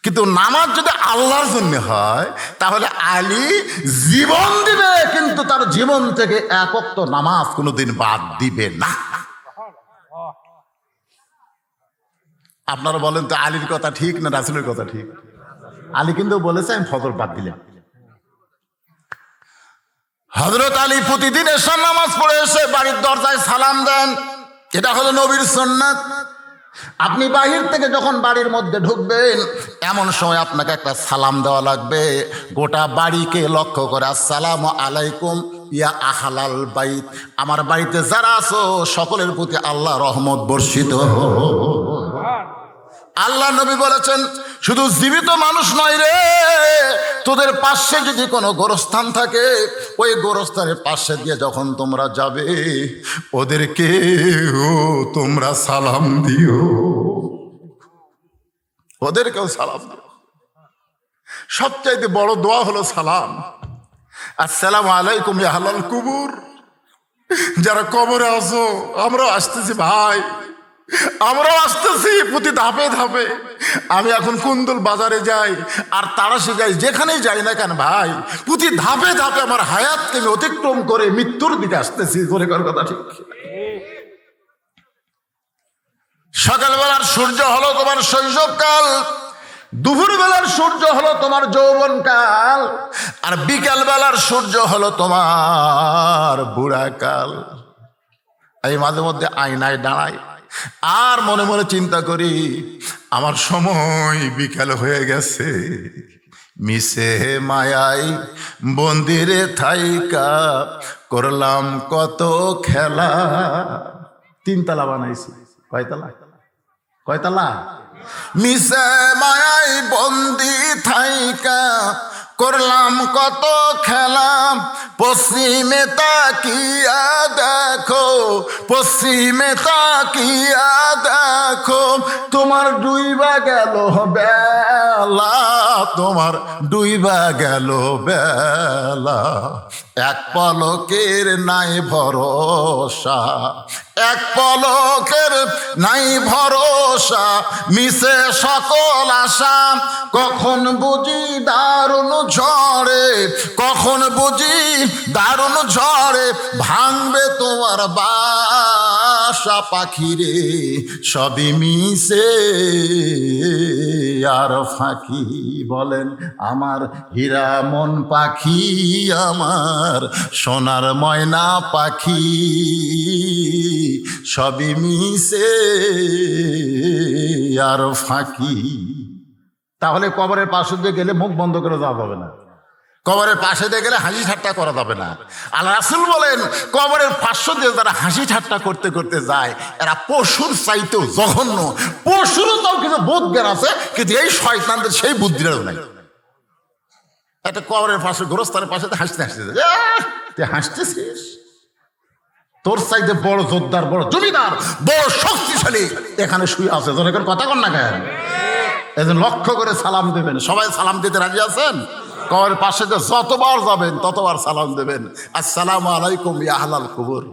কিন্তু নামাজ যদি আল্লাহর জন্য হয় তাহলে আলী জীবন দিবে, কিন্তু তার জীবন থেকে 1 ওয়াক্ত নামাজ কোনোদিন বাদ দিবে না। আপনারা বলেন তো, আলীর কথা ঠিক না রাসূলের কথা ঠিক? আলী কিন্তু বলেছে, আমি ফজর বাদ দিলাম। হযরত আলী প্রতিদিন এশার নামাজ পড়ে এসে বাড়ির দরজায় সালাম দেন, এটা হলো নবীর সুন্নাত। আপনি বাহির থেকে যখন বাড়ির মধ্যে ঢুকবেন, এমন সময় আপনাকে একটা সালাম দেওয়া লাগবে, গোটা বাড়িকে লক্ষ্য করে, আসসালামু আলাইকুম ইয়া আহলাল বাইত, আমার বাড়িতে যারা আছো সকলের প্রতি আল্লাহ রহমত বর্ষিত। আল্লাহ নবী বলেছেন, শুধু জীবিত মানুষ নয় রে, তোদের পাশে যদি কোনো গোরস্থান থাকে, ওই গোরস্থানের পাশে দিয়ে যখন তোমরা যাবে ওদেরকে তোমরা সালাম দিও, ওদেরকেও সালাম দিও। সবচাইতে বড় দোয়া হলো সালাম। আসসালামু আলাইকুম ইয়া আহলাল কুবুর, যারা কবরে আছো, আমরাও আসতেছি ভাই, আমরাও আসতেছি প্রতি ধাপে ধাপে। আমি এখন কুন্দুল বাজারে যাই আর তারাশে যাই, যেখানেই যাই না কেন ভাই, প্রতি ধাপে ধাপে আমার হায়াতকে আমি অতিক্রম করে মৃত্যুর দিকে আসতেছি। করে কর কথা ঠিক। সকালবেলার সূর্য হলো তোমার শৈশবকাল, দুপুর বেলার সূর্য হলো তোমার যৌবনকাল, আর বিকাল বেলার সূর্য হলো তোমার বুড়াকাল। এই মাঝে মধ্যে আয়নায় দাঁড়াই আর মনে মনে চিন্তা করি, আমার সময় বিকাল হয়ে গেছে, মিশে মায়াই বন্দিরে থাইকা করলাম কত খেলা। 3 তালা বানাইছি, কয়তালা? কয়তালা? মিশে মায়াই বন্দি থাইকা করলাম কত খেলা, পশ্চিমে তাকিয়া দেখো, পশ্চিমে তাকিয়া দেখো, তোমার ডুইবা গেল বেলা, তোমার ডুইবা গেল বেলা। এক পলকের নাই ভরসা, এক পলকের নাই ভরসা, মিশে সকল আশা, কখন বুঝি দারুণ ঝড়ে, কখন বুঝি দারুণ ঝড়ে ভাঙবে তোমার বাসা। পাখিরে সবই মিশে আর ফাঁকি, বলেন আমার হীরা মন পাখি, আমার সোনার ময়না পাখি, সবই মিশে আর ফাঁকি। তাহলে কবরের পাশে দিয়ে গেলে মুখ বন্ধ করে যাওয়া যাবে না, কবরের পাশে দিয়ে গেলে হাসি ঠাট্টা করা যাবে না। আল্লাহ রাসূল বলেন কবরের পার্শ্ব দিয়ে যারা হাসি ঠাট্টা করতে করতে যায় এরা পশুর চাইতেও জঘন্য। পশুরও তাও কিছু বোধ জ্ঞান আছে, কিন্তু এই শয়তানদের সেই বুদ্ধিটাও নাই। একটা কবরের পাশে গোরস্থানের পাশে হাসতে হাসতে তুই হাসতেছিস, তোর চাইতে বড় যোদ্ধার, বড় জমিদার, বড় শক্তিশালী এখানে শুয়ে আছে, তোর এখন কথা কর না কেন? এই যে লক্ষ্য করে সালাম দেবেন, সবাই সালাম দিতে রাজি আছেন? কবরের পাশে যে যতবার যাবেন ততবার সালাম দেবেন, আসসালামু আলাইকুম ইয়া আহলাল কুবুর।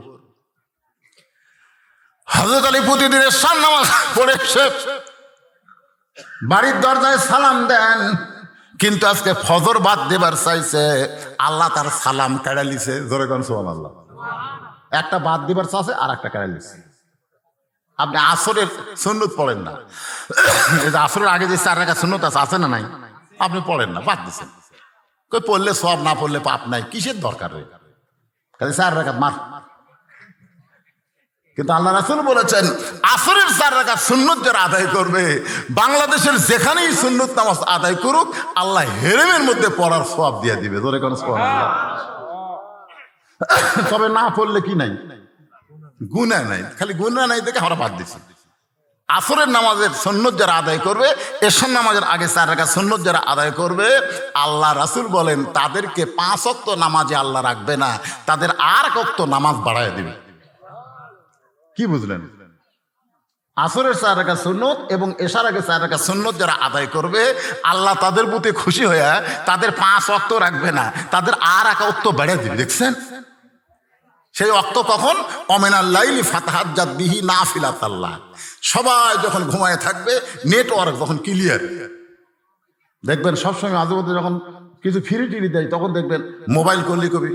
হযরত আলী প্রতিদিন এশার নামাজ পড়ে এসে বাড়ির দরজায় সালাম দেন, কিন্তু আজকে ফজর বাদ দেবার চাইছে, আল্লাহ তার সালাম কেড়ে লিছে। জোরে কোন সুবহানাল্লাহ। একটা বাদ দিবার চাইছে আর একটা কেড়ে লিছে। আপনি আসরের সুন্নত পড়েন না, এই যে আসরের আগে যে 4 রাকাত সুন্নত আছে না নাই, আপনি পড়েন না, বাদ দিচ্ছেন। কই পড়লে সব, না পড়লে পাপ নাই, কিসের দরকার রে? খালি 4 রাকাত মার। কিন্তু আল্লাহ রাসূল বলেছেন আসরের 4 রাকাত সুন্নত যারা আদায় করবে, বাংলাদেশের যেখানেই সুন্নত নামাজ আদায় করুক, আল্লাহ হেরেমের মধ্যে পড়ার সওয়াব দিয়ে দিবে। ধরে কোন সুবহানাল্লাহ। তবে না পড়লে কি নাই? গুনাহ নাই। খালি গুনাহ নাই দেখে আমরা বাদ দিচ্ছি। আসরের নামাজের সুন্নত যারা আদায় করবে, এশার নামাজের আগে 4 রাকাত সুন্নত যারা আদায় করবে, আল্লাহ রাসূল বলেন তাদেরকে 5 ওয়াক্ত নামাজে আল্লাহ রাখবে না, তাদের আর এক ওয়াক্ত নামাজ বাড়ায় দিবে। কি বুঝলেন? আসরের 4 রাকাত সুন্নত এবং এশার আগে 4 রাকাত সুন্নত যারা আদায় করবে, আল্লাহ তাদের প্রতি খুশি হয়ে তাদের 5 ওয়াক্ত রাখবে না, তাদের আর এক ওয়াক্ত বাড়ায় দিবে। দেখছেন? সেই ওয়াক্ত কখন? অমিনাল লাইলি ফাতাহাজ্জাত বিহি নাফিলাতাল্লাহ। সবাই যখন ঘুমায় থাকবে, নেটওয়ার্ক যখন ক্লিয়ার, দেখবেন সবসময় মাঝে মধ্যে যখন কিছু ফ্রি টিরি দেয় তখন দেখবেন মোবাইল করলে কবি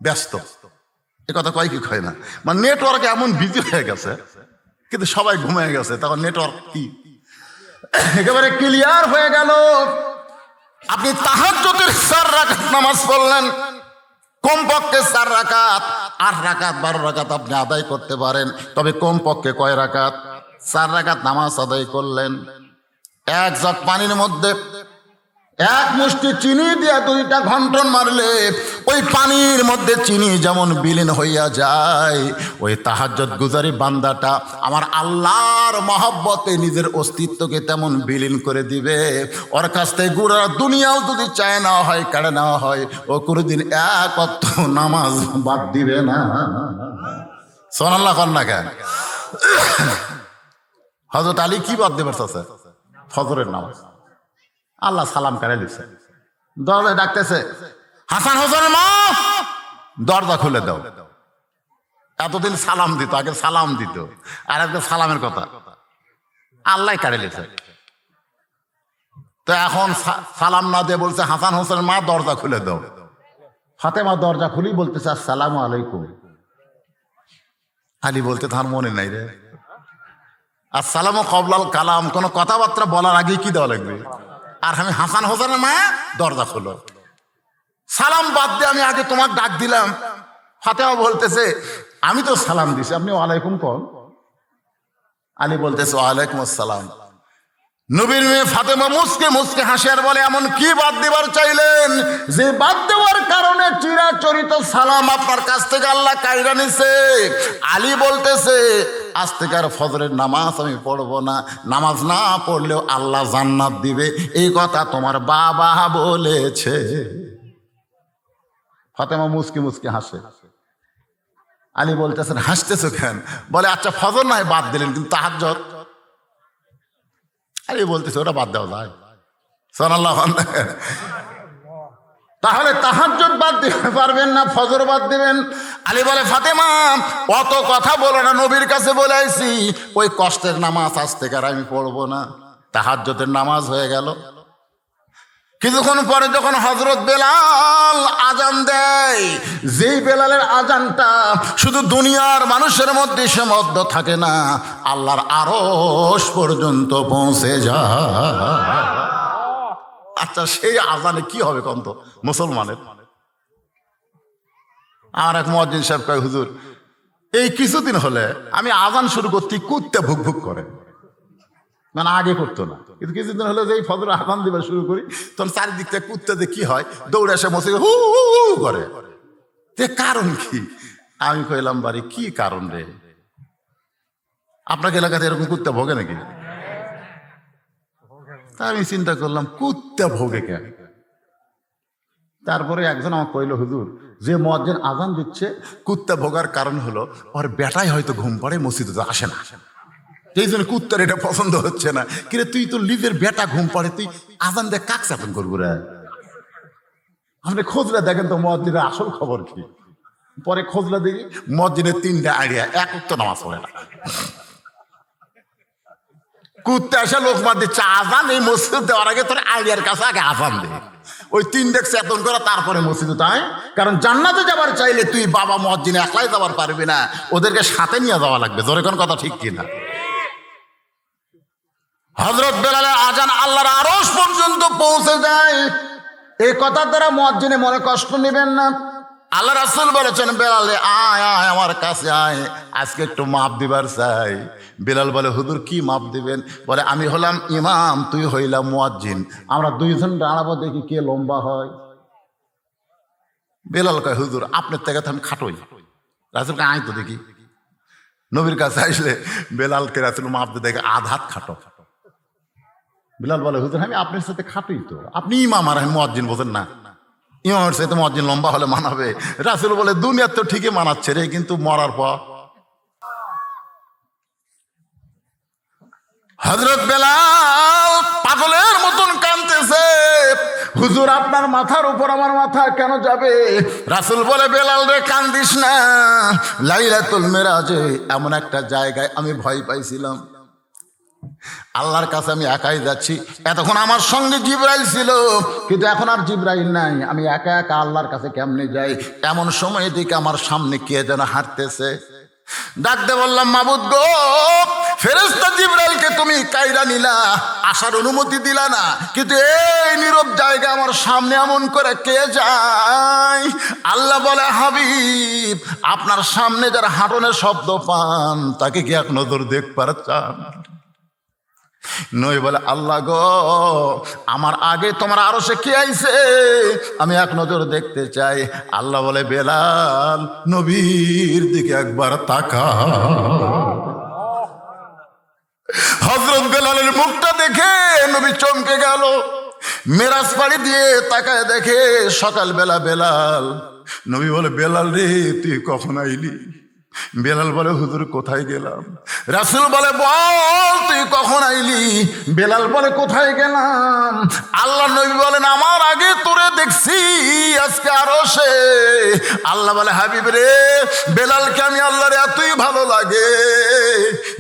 ব্যস্ত। এ কথা কয় কি কয় না, মানে নেটওয়ার্ক এমন বিজি হয়ে গেছে, কিন্তু সবাই ঘুমিয়ে গেছে, তখন নেটওয়ার্ক কি একেবারে ক্লিয়ার হয়ে গেল। আপনি তাহাজ্জুদের 4 রাকাত নামাজ পড়লেন, কমপক্ষে 4 রাকাত, 8 রাকাত 12 রাকাত আপনি আদায় করতে পারেন, তবে কমপক্ষে কয় রাকাত? 4 রাকাত নামাজ আদায় করলেন। 1 জগ পানির মধ্যে 1 মুষ্টি চিনি দিয়ে 2টা ঘন্টন মারলে ওই পানির মধ্যে চিনি যেমন বিলীন হইয়া যায়, ওই তাহাজ্জুদ গুজারি বান্দাটা আমার আল্লাহর মহব্বতে নিজের অস্তিত্বকে তেমন বিলীন করে দিবে। ওর কাছ থেকে গোটা দুনিয়াও যদি চায় নেওয়া হয়, কেড়ে নেওয়া হয়, ও কোনোদিন 1 ওয়াক্ত নামাজ বাদ দিবে না। সুবহানাল্লাহ কর না কেন? হযরত আলী কি বাদ দেবার চাচ্ছে? ফজরের নামাজ। আল্লাহ সালাম কেড়ে দিচ্ছে, দরজায় ডাকতেছে, হাসান হোসেনের মা দরজা খুলে দাও। এতদিন সালাম দিত, আগে সালাম দিত, আর একদম সালামের কথা আল্লাহ কেড়ে দিচ্ছে। তো এখন সালাম না দিয়ে বলছে হাসান হোসেনের মা দরজা খুলে দাও। ফাতেমা দরজা খুলি বলতেছে আসসালামু আলাইকুম। আলী বলতে তার মনে নাই রে, আসসালামু কবলাল কালাম, কোনো কথাবার্তা বলার আগে কি দেওয়া লাগবে? আর আমি হাসান হোসেনের মা দরজা খুলো, সালাম বাদ দিয়ে আমি আগে তোমার ডাক দিলাম। ফাতেমা বলতেছে আমি তো সালাম দিছি, আপনি ওয়ালাইকুম কোন? আলী বলতেছে ওয়ালাইকুম আসসালাম। নবীর মেয়ে ফাতেমা মুসকে মুসকে হাসে আর বলে, এমন কি বাদ দেবার চাইলেন যে বাদ দেওয়ার কারণে চিরাচরিত সালাম আপনার কাছ থেকে আল্লাহ কায়রা নিছে? আলী বলতেছে, আজ থেকে আর ফজরের নামাজ আমি পড়বো না, নামাজ না পড়লেও আল্লাহ জান্নাত দিবে, এই কথা তোমার বাবা বলেছে। ফাতেমা মুসকে মুসকে হাসে। আলী বলতেছেন, হাসতেছো কেন? বলে, আচ্ছা ফজর নয় বাদ দিলেন, কিন্তু তাহাজ্জুদ? আলী বলতেছে, ওটা বাদ দেওয়া যায়। সুবহানাল্লাহ। তাহলে তাহাজ্জুদ বাদ দিতে পারবেন না, ফজর বাদ দিবেন? আলী বলে, ফাতেমা অত কথা বলো না, নবীর কাছে বলে আইছি ওই কষ্টের নামাজ আজ থেকে আর আমি পড়বো না। তাহাজ্জুদের নামাজ হয়ে গেল। কিছুক্ষণ পরে যখন হযরত বেলাল আজান দেয়, যেই বেলালের আজানটা শুধু দুনিয়ার মানুষের মধ্যে সীমাবদ্ধ থাকে না, আল্লাহর আরশ পর্যন্ত পৌঁছে যায়। আচ্ছা সেই আজানে কি হবে কন্ত মুসলমানের? আমার এক মুয়াজ্জিন সাহেব কয়, হুজুর এই কিছুদিন হলে আমি আজান শুরু করতে কুত্তে ভুক ভুক করে, মানে আগে করতো না, কিন্তু কিছুদিন হলে যে ফজর আজান দিবা শুরু করি তখন চারিদিক থেকে কুত্তাতে কি হয়, দৌড়ে এসে মসজিদে হু হু হু করে। তে কারণ কি? আমি কইলাম, বাড়ি কি কারণ রে? আপনাকে এলাকাতে এরকম কুত্তা ভোগে নাকি? তা আমি চিন্তা করলাম, কুত্তা ভোগে কেন? তারপরে একজন আমাকে কইল, হুজুর যে মুয়াজ্জিন আজান দিচ্ছে কুত্তা ভোগার কারণ হলো ওর বেটাই হয়তো ঘুম পড়ে, মসজিদে আসে না, এই জন্য কুত্তার এটা পছন্দ হচ্ছে না। কিরে তুই তো নিজের বেটা ঘুম পড়ে, তুই আজান দিয়ে কাক চাপন করবো রে? আপনি খোঁজলে দেখেন তো মুয়াজ্জিনের আসল খবর কি। পরে খোঁজলে দেখি মুয়াজ্জিনের 3টা আইডিয়া, এক উক্ত নামাজ পড়ে না। কুত্তা এসে লোকমা দিচ্ছে আজান, এই মসজিদ দেওয়ার আগে তোর আইডিয়ার কাছে আগে আজান দে, ওই 3 চেতন করা তারপরে মসজিদে তাই। কারণ জান্নাতে যাবার চাইলে তুই বাবা মুয়াজ্জিন একলাই যাবার পারবি না, ওদেরকে সাথে নিয়ে যাওয়া লাগবে। জোরে কোন কথা ঠিক কিনা? হযরত বেলালের আজান আল্লাহর আরশ পর্যন্ত পৌঁছে যায়। এই কথার দ্বারা মুয়াজ্জিনে মনে কষ্ট নেবেন না। আল্লাহ রাসূল বলেছেন, বেলালে আয় আয় আমার কাছে আয়, আজকে একটু মাপ দিবার চাই। বেলাল বলে, হুজুর কি মাপ দিবেন? বলে, আমি হলাম ইমাম, তুই হইলাম মুয়াজ্জিন, আমরা 2 জন দাঁড়াবো, দেখি কে লম্বা হয়। বেলাল কয়, হুজুর আপনার থেকে তো আমি খাটোই। রাসূলকে আয় তো দেখি। নবীর কাছে আসলে বেলালকে রাসূল মাপ দিয়ে দেখে আধাত খাটো। বিলাল বলে, হুজুর আমি আপনার সাথে খাটোই তো, আপনি ইমাম আর আমি মুয়াজ্জিন, বোঝেন না? ইমামের সাথে মুয়াজ্জিন লম্বা হলে মানাবে? রাসূল বলে, দুনিয়ার তো ঠিকই মানাচ্ছে রে, কিন্তু মরার পর। হযরত বেলাল পাগলের মতন কাঁদতেছে, হুজুর আপনার মাথার উপর আমার মাথা কেন যাবে? রাসূল বলে, বেলাল রে কান্দিস না, লাইলাতুল মিরাজে এমন একটা জায়গায় আমি ভয় পাইছিলাম, আল্লাহর কাছে আমি একাই যাচ্ছি। এতক্ষণ আমার সঙ্গে জিবরাইল ছিল, কিন্তু এখন আর জিবরাইল নাই, আমি একা একা আল্লাহর কাছে কেমনে যাই? এমন সময় দিকে আমার সামনে কে যেন হাঁটতেছে। ডাকতে বললাম, মাবুদ গো, ফেরেশতা জিবরাইলকে তুমি কায়রা নিলা, আসার অনুমতি দিলা না, কিন্তু এই নীরব জায়গা আমার সামনে এমন করে কে যায়? আল্লাহ বলে, হাবিব আপনার সামনে যারা হাঁটনের শব্দ পান তাকে কি এক নজর দেখবার চান? নই বলে, আল্লাহ গো, আমার আগে তোমার আরশে কে আইছে, আমি এক নজর দেখতে চাই। আল্লাহ বলে, বেলাল নবীর দিকে একবার তাকা। হযরত বেলালের মুখটা দেখে নবী চমকে গেল। মেরাজ পাড়ি দিয়ে তাকায় দেখে সকালবেলা বেলাল। নবী বলে, বেলাল রে তুই কখন আইলি? বেলাল বলে, হুজুর কোথায় গেলাম? রাসূল বলে, বল তুই কখন আইলি? বেলাল বলে, কোথায় গেলাম? আল্লাহ নবী বলেন, আমার আগে তোরে দেখছি আজকে আরশে। আল্লাহ বলে, হাবিব রে, বেলালকে আমি আল্লাহর এতই ভালো লাগে,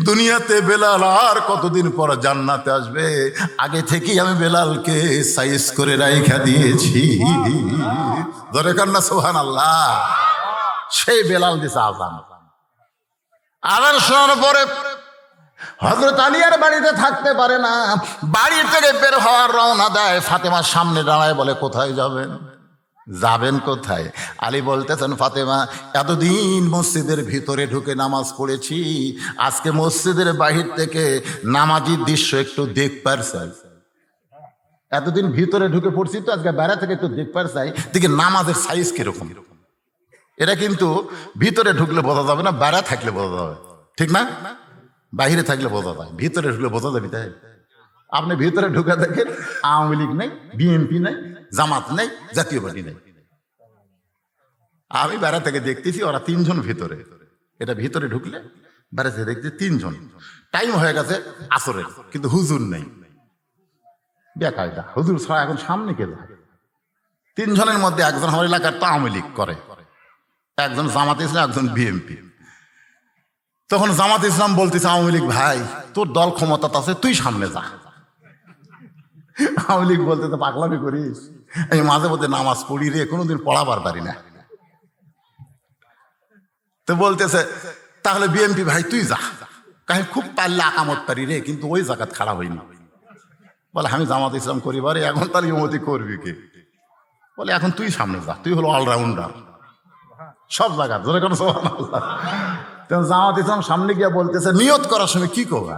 দুনিয়াতে বেলাল আর কতদিন পর জান্নাতে আসবে, আগে থেকেই আমি বেলালকে সাইজ করে রাইখা দিয়েছি। ধরে কান্না সুবহানাল্লাহ। সেই বেলাল দিছে আযান। আজান শোনার পরে হযরত আলী আর বাড়িতে থাকতে পারে না, বাড়ি থেকে বের হওয়ার রওনা দেয়। ফাতেমার সামনে দাঁড়ায় বলে, কোথায় যাবেন? যাবেন কোথায়? আলী বলতেছেন, ফাতেমা এতদিন মসজিদের ভিতরে ঢুকে নামাজ পড়েছি, আজকে মসজিদের বাহির থেকে নামাজির দৃশ্য একটু দেখবার চাই। এতদিন ভিতরে ঢুকে পড়ছি তো, আজকে বাইরে থেকে একটু দেখবার চাই দেখি নামাজের সাইজ কিরকম। এটা কিন্তু ভিতরে ঢুকলে বোঝা যাবে না, বাইরে থাকলে বোঝা যাবে, ঠিক না? বাহিরে থাকলে বোঝা যায়, ভিতরে ঢুকলে বোঝা যাবে। তাই আপনি ভিতরে ঢুকে দেখেন আওয়ামী লীগ নেই, বিএনপি নেই, জামাত নেই, জাতীয় পার্টি নেই। আমি বাইরে থেকে দেখতেছি ওরা তিনজন ভিতরে, এটা ভিতরে ঢুকলে বাইরে থেকে দেখতে তিনজন। টাইম হয়ে গেছে আসরের, কিন্তু হুজুর নেই। বেকায়দা, হুজুর ছাড়া এখন সামনে কে যায়? তিনজনের মধ্যে একজন আমার এলাকার তো আওয়ামী লীগ করে, একজন জামাত ইসলাম, একজন বিএনপি। তখন জামাত ইসলাম বলতেছে আওয়ামী লীগ, ভাই তোর দল ক্ষমতা আছে, তুই সামনে যা। আওয়ামী লীগ বলতেছে পাগলামি করিস, আমি মাঝে মধ্যে নামাজ পড়ি রে, কোনোদিন পড়াবার পারি না। তো বলতেছে তাহলে বিএনপি, ভাই তুই যা, কাহিনী খুব পারলে আকামত পারি রে, কিন্তু ওই জায়গাত খাড়া হইনি। বলে আমি জামাত ইসলাম করি বারে, এখন তার ইমতি করবি কে? বলে এখন তুই সামনে যা, তুই হলো অলরাউন্ডার সব জায়গা, ধরে কোনো সুবহানাল্লাহ। জামাত ইসলাম সামনে গিয়ে বলতেছে নিয়ত করার সময় কি করবা?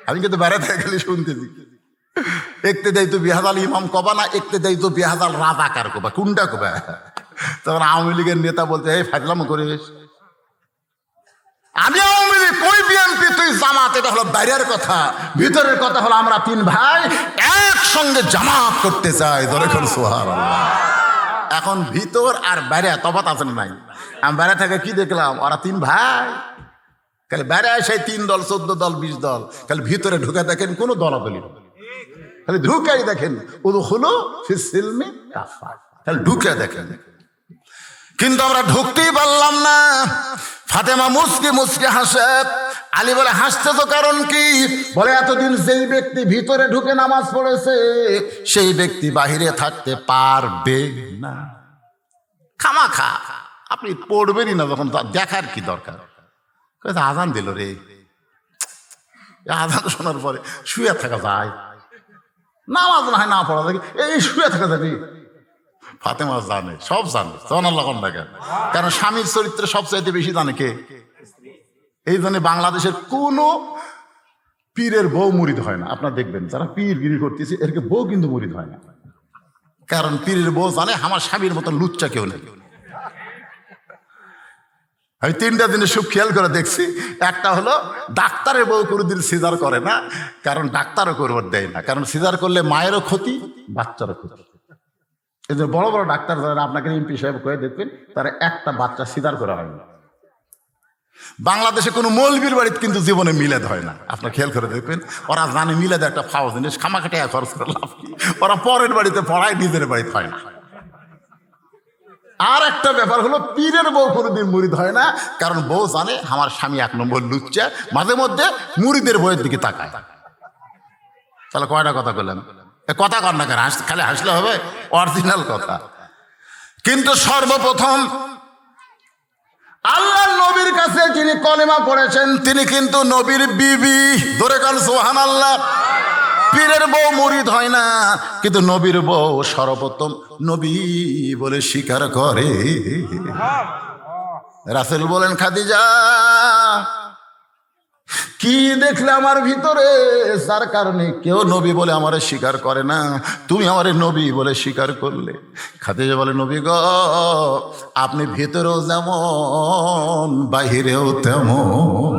আমি কিন্তু বেড়াতে গেলে শুনতেছি, একতে দেয় তো বিহাজাল ইমাম কবা না, একতে দেয় তো বিহাজাল রাজাকার কবা, কোনটা কবা? তখন আওয়ামী লীগের নেতা বলতে এই ফাজলাম করিস, আমি আওয়ামী লীগ, কই বিএনপি, তুই জামাত। এটা হলো বাইরের কথা, ভিতরের কথা হলো আমরা তিন ভাই একসঙ্গে জামাত করতে চাই, ধরে কোন সুবহানাল্লাহ। এখন ভিতর আর বাইরে তফাৎ আছে না নাই? আমি বাইরে থেকে কি দেখলাম, ওরা তিন ভাই, খালি বাইরে সেই 3 দল 14 দল 20 দল, খালি ভিতরে ঢুকে দেখেন কোন দলাদলি, খালি ঢুকাই দেখেন উদখুলু ফিস সিলমি কাফা, খালি ঢুকে দেখেন। কিন্তু আমরা ঢুকতেই পারলাম না। ফাতেমা মুসকে মুসকে হাসে। আলী বলে হাসতেছ কারণ কি? বলে এতদিন যেই ব্যক্তি ভিতরে ঢুকে নামাজ পড়েছে সেই ব্যক্তি বাহিরে থাকতে পারবে না। খামাখা আপনি পড়বেনই না, যখন দেখার কি দরকার? আজান দিল রে, আজান শোনার পরে শুয়ে থাকা যায়, নামাজ না হয় না পড়া যায়, এই শুয়ে থাকা যাবে। ফাতেমা জানে, সব জানে, সুবহানাল্লাহ দেখেন। কারণ স্বামীর চরিত্র সবচাইতে বেশি জানে কে? এই জন্য বাংলাদেশের কোন পীরের বউ মুরিদ হয় না। আপনারা দেখবেন যারা পীরগিরি করতেছে এরকে বউ কিন্তু মুরিদ হয় না, কারণ পীরের বউ জানে আমার স্বামীর মতো লুচ্চা কেউ নেই। আমি 3টা জিনিস খুব খেয়াল করে দেখছি। একটা হলো ডাক্তারের বউ কোনোদিন সিজার করে না, কারণ ডাক্তারও করবার দেয় না, কারণ সিজার করলে মায়েরও ক্ষতি, বাচ্চারও ক্ষতি। এই যে বড় বড় ডাক্তার যারা আপনাকে এমপি সাহেব করে দেখবেন, তারা একটা বাচ্চা সিজার করা হয় না। বাংলাদেশে কোনো মৌলবীর বাড়িতে কিন্তু জীবনে মিলাদ হয় না, আপনার খেয়াল করে দেখবেন। ওরা জানে মিলাদ একটা ফাও জিনিস, খামাখাটে খরচ করে লাভ কি, ওরা পরের বাড়িতে পড়ায়, নিজের বাড়িতে হয় না। আর একটা ব্যাপার হলো পীরের বউ কোনোদিন মুরিদ হয় না, কারণ বউ জানে আমার স্বামী 1 নম্বর লুচ্চা, মাঝে মধ্যে মুরিদের বইয়ের দিকে তাকায়। তাহলে কয়টা কথা বললেন? কথা কর না, খালি হাসলে হবে? অরিজিনাল কথা। কিন্তু সর্বপ্রথম আল্লাহ নবীর কাছে যিনি কলেমা পড়েছেন তিনি কিন্তু নবীর বিবি, ধরে কাল সুবহানাল্লাহ। পীরের বউ মুরিদ হয় না, কিন্তু নবীর বউ সর্বপ্রথম নবী বলে স্বীকার করে। রাসূল বলেন, খাদিজা কি দেখলে আমার ভিতরে, যার কারণে কেউ নবী বলে আমারে স্বীকার করে না, তুমি আমারে নবী বলে স্বীকার করলে? খাদিজা বলে, নবী গো আপনি ভিতরেও যেমন বাহিরেও তেমন।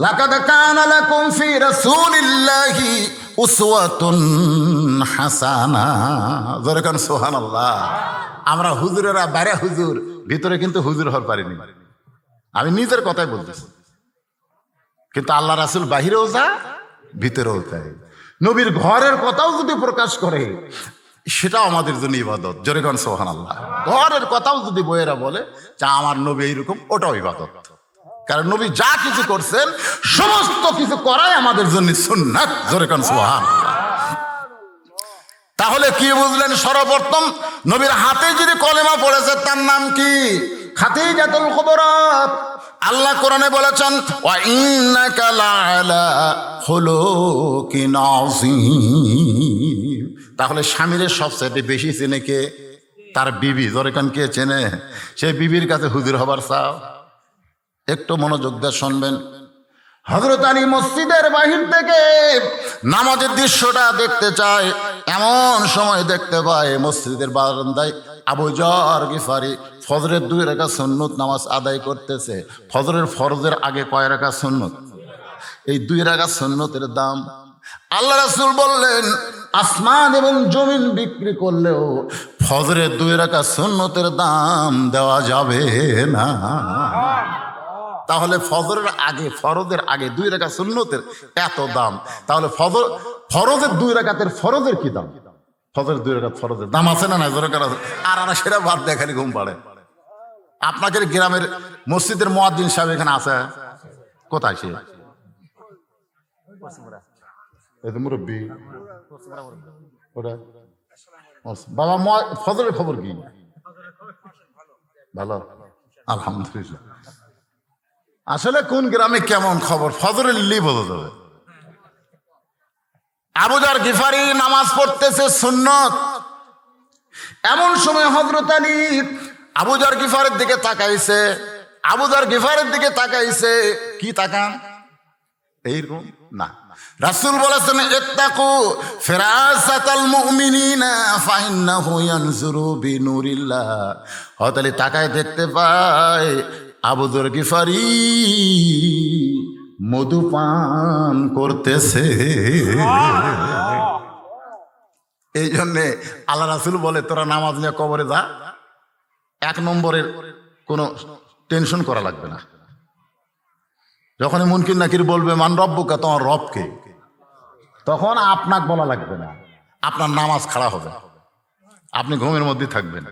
লাকাদ কানা লাকুম ফি রাসূলিল্লাহি উসওয়াতুন হাসানাহ। যখন সুবহানাল্লাহ। আমরা হুজুরেরা বাইরে হুজুর, ভিতরে কিন্তু হুজুর হতে পারিনি। আমি নিজের কথাই বলতেছি, কিন্তু আল্লাহ রাসূল বাহিরেও যা ভিতরেও তাই। নবীর ঘরের কথাও যদি প্রকাশ করে সেটাও আমাদের জন্য ইবাদত। জোরে কোন সুবহানাল্লাহ। ঘরের কথাও যদি বইয়েরা বলে যা আমার নবী এইরকম, ওটাও ইবাদত। কারণ নবী যা কিছু করছেন সমস্ত কিছু করাই আমাদের জন্য সুন্নাত। জোরে কোন সুবহানাল্লাহ। তাহলে কি বুঝলেন? সর্বপ্রথম নবীর হাতে যদি কলেমা পড়েছে তার নাম কি? খাদিজাতুল কুবরা। আল্লাহ কোরআনে বলেছেন ওয়া ইন্নাকা লাআলা খুলুকিন আযীম। তাহলে স্বামীর সবচেয়ে বেশি চেনে কে? তার বিবি। জোরেকান কে চেনে? সেই বিবির কাছে হুজুর হবার চাও? একটু মনোযোগ দিয়ে শুনবেন। হযরত আলী মসজিদের বাহির থেকে নামাজের দৃশ্যটা দেখতে চায়, এমন সময় দেখতে পায় মসজিদের বারান্দায় আবু যর গিফারি ফজরের 2 রাকাত সুন্নত নামাজ আদায় করতেছে। ফজরের আগে কয় রাকাত সুন্নত? এই 2 রাকাত সুন্নতের দাম আল্লাহ রাসূল বললেন আসমান এবং জমিন বিক্রি করলেও ফজরের 2 রাকাত সুন্নতের দাম দেওয়া যাবে না। তাহলে ফজরের আগে 2 রাকাত সুন্নতের এত দাম, তাহলে ফরজের 2 রাকাতের ফরজের কি দাম? ফজরের 2 রাকাত ফরজের দাম আছে না? জোরে করা আর সেটা বাদ দেখানি ঘুম পাড়ে। আপনাদের গ্রামের মসজিদের মুয়াজ্জিন সাহেব এখানে আছে? কোথায় সে? মুরব্বী বাবা, ফজরের খবর কি? ভালো, আলহামদুলিল্লাহ। আসলে কোন গ্রামে কেমন খবর ফজরের লিলি বোঝা যাবে। আবু যর গিফারি নামাজ পড়তেছে সুন্নত। এমন সময় হযরত আলী আবু যর গিফারের দিকে তাকাইছে। কি তাকান? এইরকম না, রাসূল বলেছেন ইত্তাকু ফিরাসাতাল মুমিনিনা ফাইন্নাহু ইয়ানজুরু বিনুরিল্লাহ। হযরত আলী তাকায় দেখতে পায় আবু যর গিফারি মধুপান করতেছে। এই জন্যে আল্লাহ রাসূল বলে তোরা নামাজ নিয়ে কবরে যা, 1 নম্বরের কোনো টেনশন করা লাগবে না। যখনই মুনকির নাকির বলবে মান রব্বুকা, তোমার রবকে, তখন আপনাকে বলা লাগবে না, আপনার নামাজ খাড়া হবে, আপনি ঘুমের মধ্যে থাকবেন।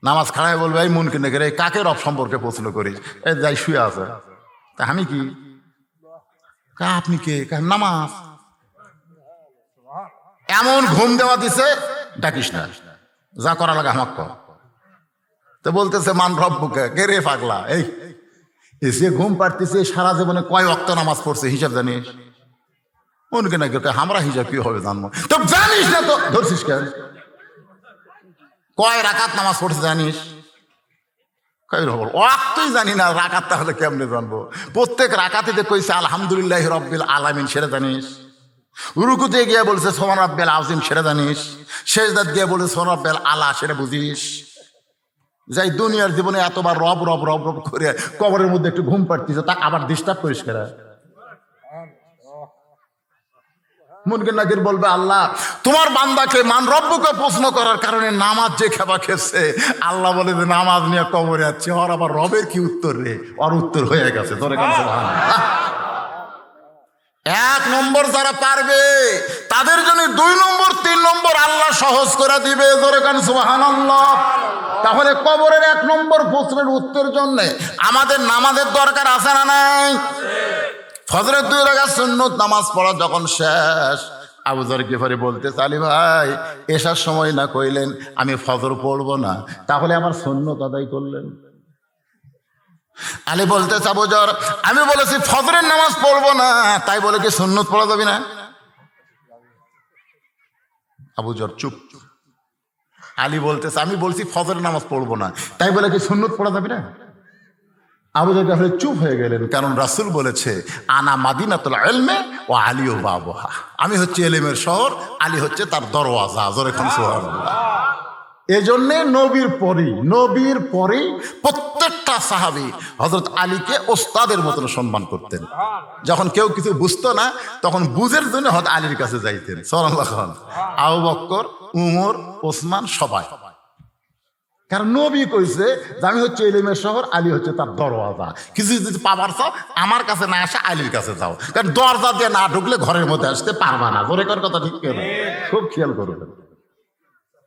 নামাজ খাড়ায় বলবে এই মুনকির নাকির এই কাকে রব সম্পর্কে প্রশ্ন করিস? এই যাই শুয়ে আছে, তা আমি কি? আপনি কে? নামাজ। এমন ঘুম দেওয়া দিছে, ডাকিস না, যা করা লাগে আমাকে কর। তো বলতেছে মান রব্বুকা, কে রে পাগলা? এই এসে ঘুম পাড়তেছে, সারা জীবনে কয় ওয়াক্ত নামাজ পড়ছে হিসাব জানিস? মনকে নাকি আমরা হিসাব কি হবে জানবো? তো জানিস না তো ধরছিস কেন? কয় রাকাত নামাজ পড়ছে জানিস? ওয়াক্তই জানি না, রাকাত তাহলে কেমনে জানবো? প্রত্যেক রাকাতে কইছে আলহামদুলিল্লাহ রব্বিল আলামিন, সেটা জানিস? রুকুতে গিয়ে বলছে সুবহান রাব্বিল আযীম, সেটা জানিস? সেজদাত গিয়ে বলছে সুবহান রাব্বিল আলা, সেটা বুঝিস? যাই দুনিয়ার জীবনে এতবার রব রব রব রব করে কবরের মধ্যে একটু ঘুম পাড়তেছে, তা আবার ডিস্টার্ব করিস কেন? মুনকির নাকির বলবে আল্লাহ তোমার বান্দাকে মান রব্বুকে প্রশ্ন করার কারণে নামাজ যে খেপা খেপছে, আল্লাহ বলে যে নামাজ নিয়ে কবরে যাচ্ছে, ওর আবার রবের কি উত্তর রে? ওর উত্তর হয়ে গেছে। ধরে গেছে 1 নম্বর যারা পারবে তাদের জন্য 2 নম্বর 3 নম্বর আল্লাহ সহজ করে দিবে। ধরে কান সুবহানাল্লাহ। তাহলে কবরের 1 নম্বর প্রশ্নের উত্তর জন্য আমাদের নামাজের দরকার আছে না নাই? ফজরের 2 রাকাত সুন্নত নামাজ পড়া যখন শেষ, আবু যর গিফারি বলতে আলী ভাই এসার সময় না কইলেন আমি ফজর পড়বো না, তাহলে আমার সুন্নত আদায় করলেন? আলী বলতে আবু যর আমি বলেছি ফজরের নামাজ পড়বো না, তাই বলে কি সুন্নত পড়া যাবে না? আবু যর চুপ। আলী বলতেছে আমি বলছি ফজরের নামাজ পড়বো না, তাই বলে কি সুন্নত পড়া যাবে না? আবু যর গিফারি চুপ হয়ে গেলেন, কারণ রাসূল বলেছে আনা মাদিনাতুল ইলমি ওয়া আলিউ বাবুহা, আমি হচ্ছে ইলমের শহর, আলী হচ্ছে তার দরওয়াজা। জোরে খান সুবহানাল্লাহ। এজন্যে নবীর পরেই প্রত্যেকটা সাহাবী হযরত আলীকে ওস্তাদের মতন সম্মান করতেন। যখন কেউ কিছু বুঝতো না তখন বুঝের জন্য হযরত আলীর কাছে যাইতেন। সুবহানাল্লাহ। আবু বকর, উমর, ওসমান সবাই, কারণ নবী কইছে যে আমি হচ্ছে ইলমের শহর, আলী হচ্ছে তার দরওয়াজা। কিছু যদি পাবার চাও আমার কাছে না আসে আলীর কাছে যাও, কারণ দরজা দিয়ে না ঢুকলে ঘরের মধ্যে আসতে পারবা না। জোরে কর কথা ঠিক কেন? খুব খেয়াল করবেন।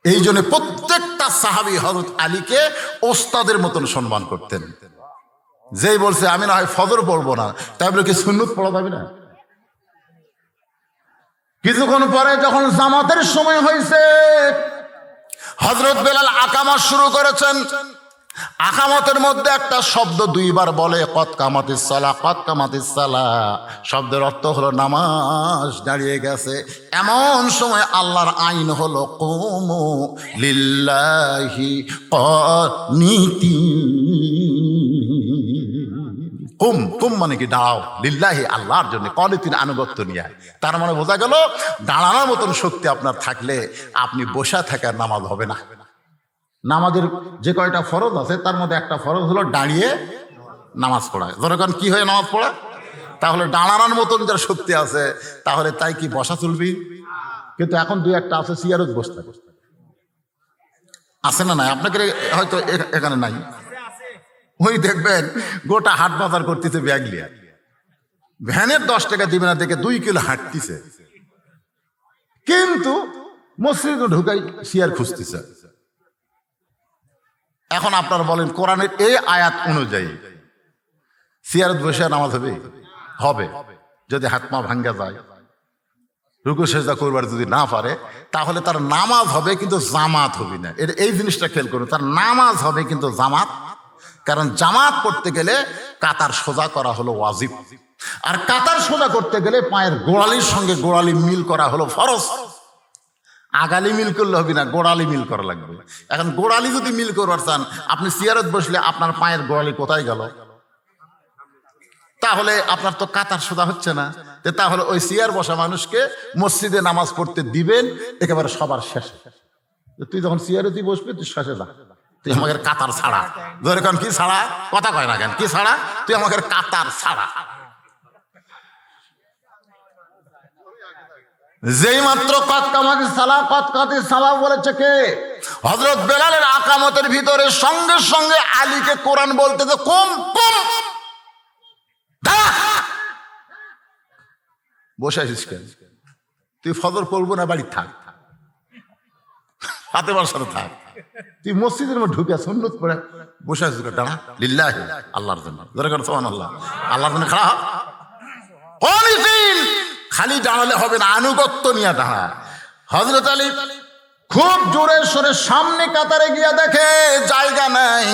এই জন্য প্রত্যেকটা সাহাবী হযরত আলীকে ওস্তাদের মতন সম্মান করতেন। যেই বলছে আমি না হয় ফজর পড়বো না, তাই বলে কি সুন্নত পড়া যাবে না? কিছুক্ষণ পরে যখন জামাতের সময় হয়েছে, হযরত বেলাল আকামা শুরু করেছেন। আকামতের মধ্যে একটা শব্দ দুইবার বলে, কদ কামাতিস সালাহ, কদ কামাতিস সালাহ। শব্দের অর্থ হলো নামাজ দাঁড়িয়ে গেছে। এমন সময় আল্লাহর আইন হলো কুমু লিল্লাহি কানিতিন। কুম মানে কি দাঁড়াও, লিল্লাহি আল্লাহর জন্য, কনিতিন আনুগত্য নিয়ে। তার মানে বোঝা গেল দাঁড়ানোর মতন শক্তি আপনার থাকলে আপনি বসে থাকার নামাজ হবে না। নামাজের যে কয়টা ফরজ আছে তার মধ্যে একটা ফরজ হলো দাঁড়িয়ে নামাজ পড়া। যখন কি হয়ে নামাজ পড়া, তাহলে দাঁড়ানোর মতন যার শক্তি আছে তাহলে তাই কি বসা চলবি? কিন্তু এখন দুই একটা আছে চেয়ারত বসতে আছে না নাই? আপনাকে হয়তো এখানে নাই। ওই দেখবেন গোটা হাট বাজার করতেছে ব্যাগ লিয়া, ভ্যানের 10 টাকা দিবে না দেখে 2 কিলো হাঁটতেছে, কিন্তু মসজিদে ঢুকাই চেয়ার খুঁজতেছে। এখন আপনারা বলেন কোরআনের এই আয়াত অনুযায়ী চেয়ারত বসে নামাজ হবে? হবে, যদি হাত পা ভাঙ্গা যায়, রুকু সেজদা করবার যদি না পারে, তাহলে তার নামাজ হবে কিন্তু জামাত হবে না। এই জিনিসটা খেয়াল করুন, তার নামাজ হবে কিন্তু জামাত, কারণ জামাত করতে গেলে কাতার সোজা করা হলো ওয়াজিব, আর কাতার সোজা করতে গেলে পায়ের গোড়ালির সঙ্গে গোড়ালি মিল করা হলো ফরজ। আগালি মিল করলে হবে না, গোড়ালি মিল করা লাগবে। এখন গোড়ালি যদি মিল করবার চান, আপনি চেয়ারত বসলে আপনার পায়ের গোড়ালি কোথায় গেল? তাহলে আপনার তো কাতার সোজা হচ্ছে না। তাহলে ওই চেয়ার বসা মানুষকে মসজিদে নামাজ পড়তে দিবেন একেবারে সবার শেষে। তুই যখন চেয়ারে বসবি তুই শেষে যা, তুই আমাদের কাতার ছাড়া। ধরে কেন কি ছাড়া? কথা কয় না কেন? কি ছাড়া? তুই আমাদের কাতার ছাড়া। যেই মাত্র কদ কামাতিস সালাহ, কদ কামাতিস সালাহ বলেছে কে? হযরত বেলালের আকামতের ভিতরে সঙ্গে সঙ্গে আলীকে কোরআন বলতেছে কুম কুম, বসে আছিস কেন? তুই ফজর পড়বো না, বাড়ি থাক, ফাতেমার সাথে থাক। তুই মসজিদের মধ্যে ঢুকে সুন্নত পড়ে বসে আছিস, দাঁড়া, লিল্লাহি আল্লাহর জন্য, সুবহানাল্লাহ, আল্লাহর জন্য খাড়া হ। কনিতিন, খালি দাঁড়ালে হবে না, আনুগত্য নিয়ে দাঁড়া। হযরত আলী খুব জোরে সরে সামনে কাতারে গিয়া দেখে জায়গা নাই।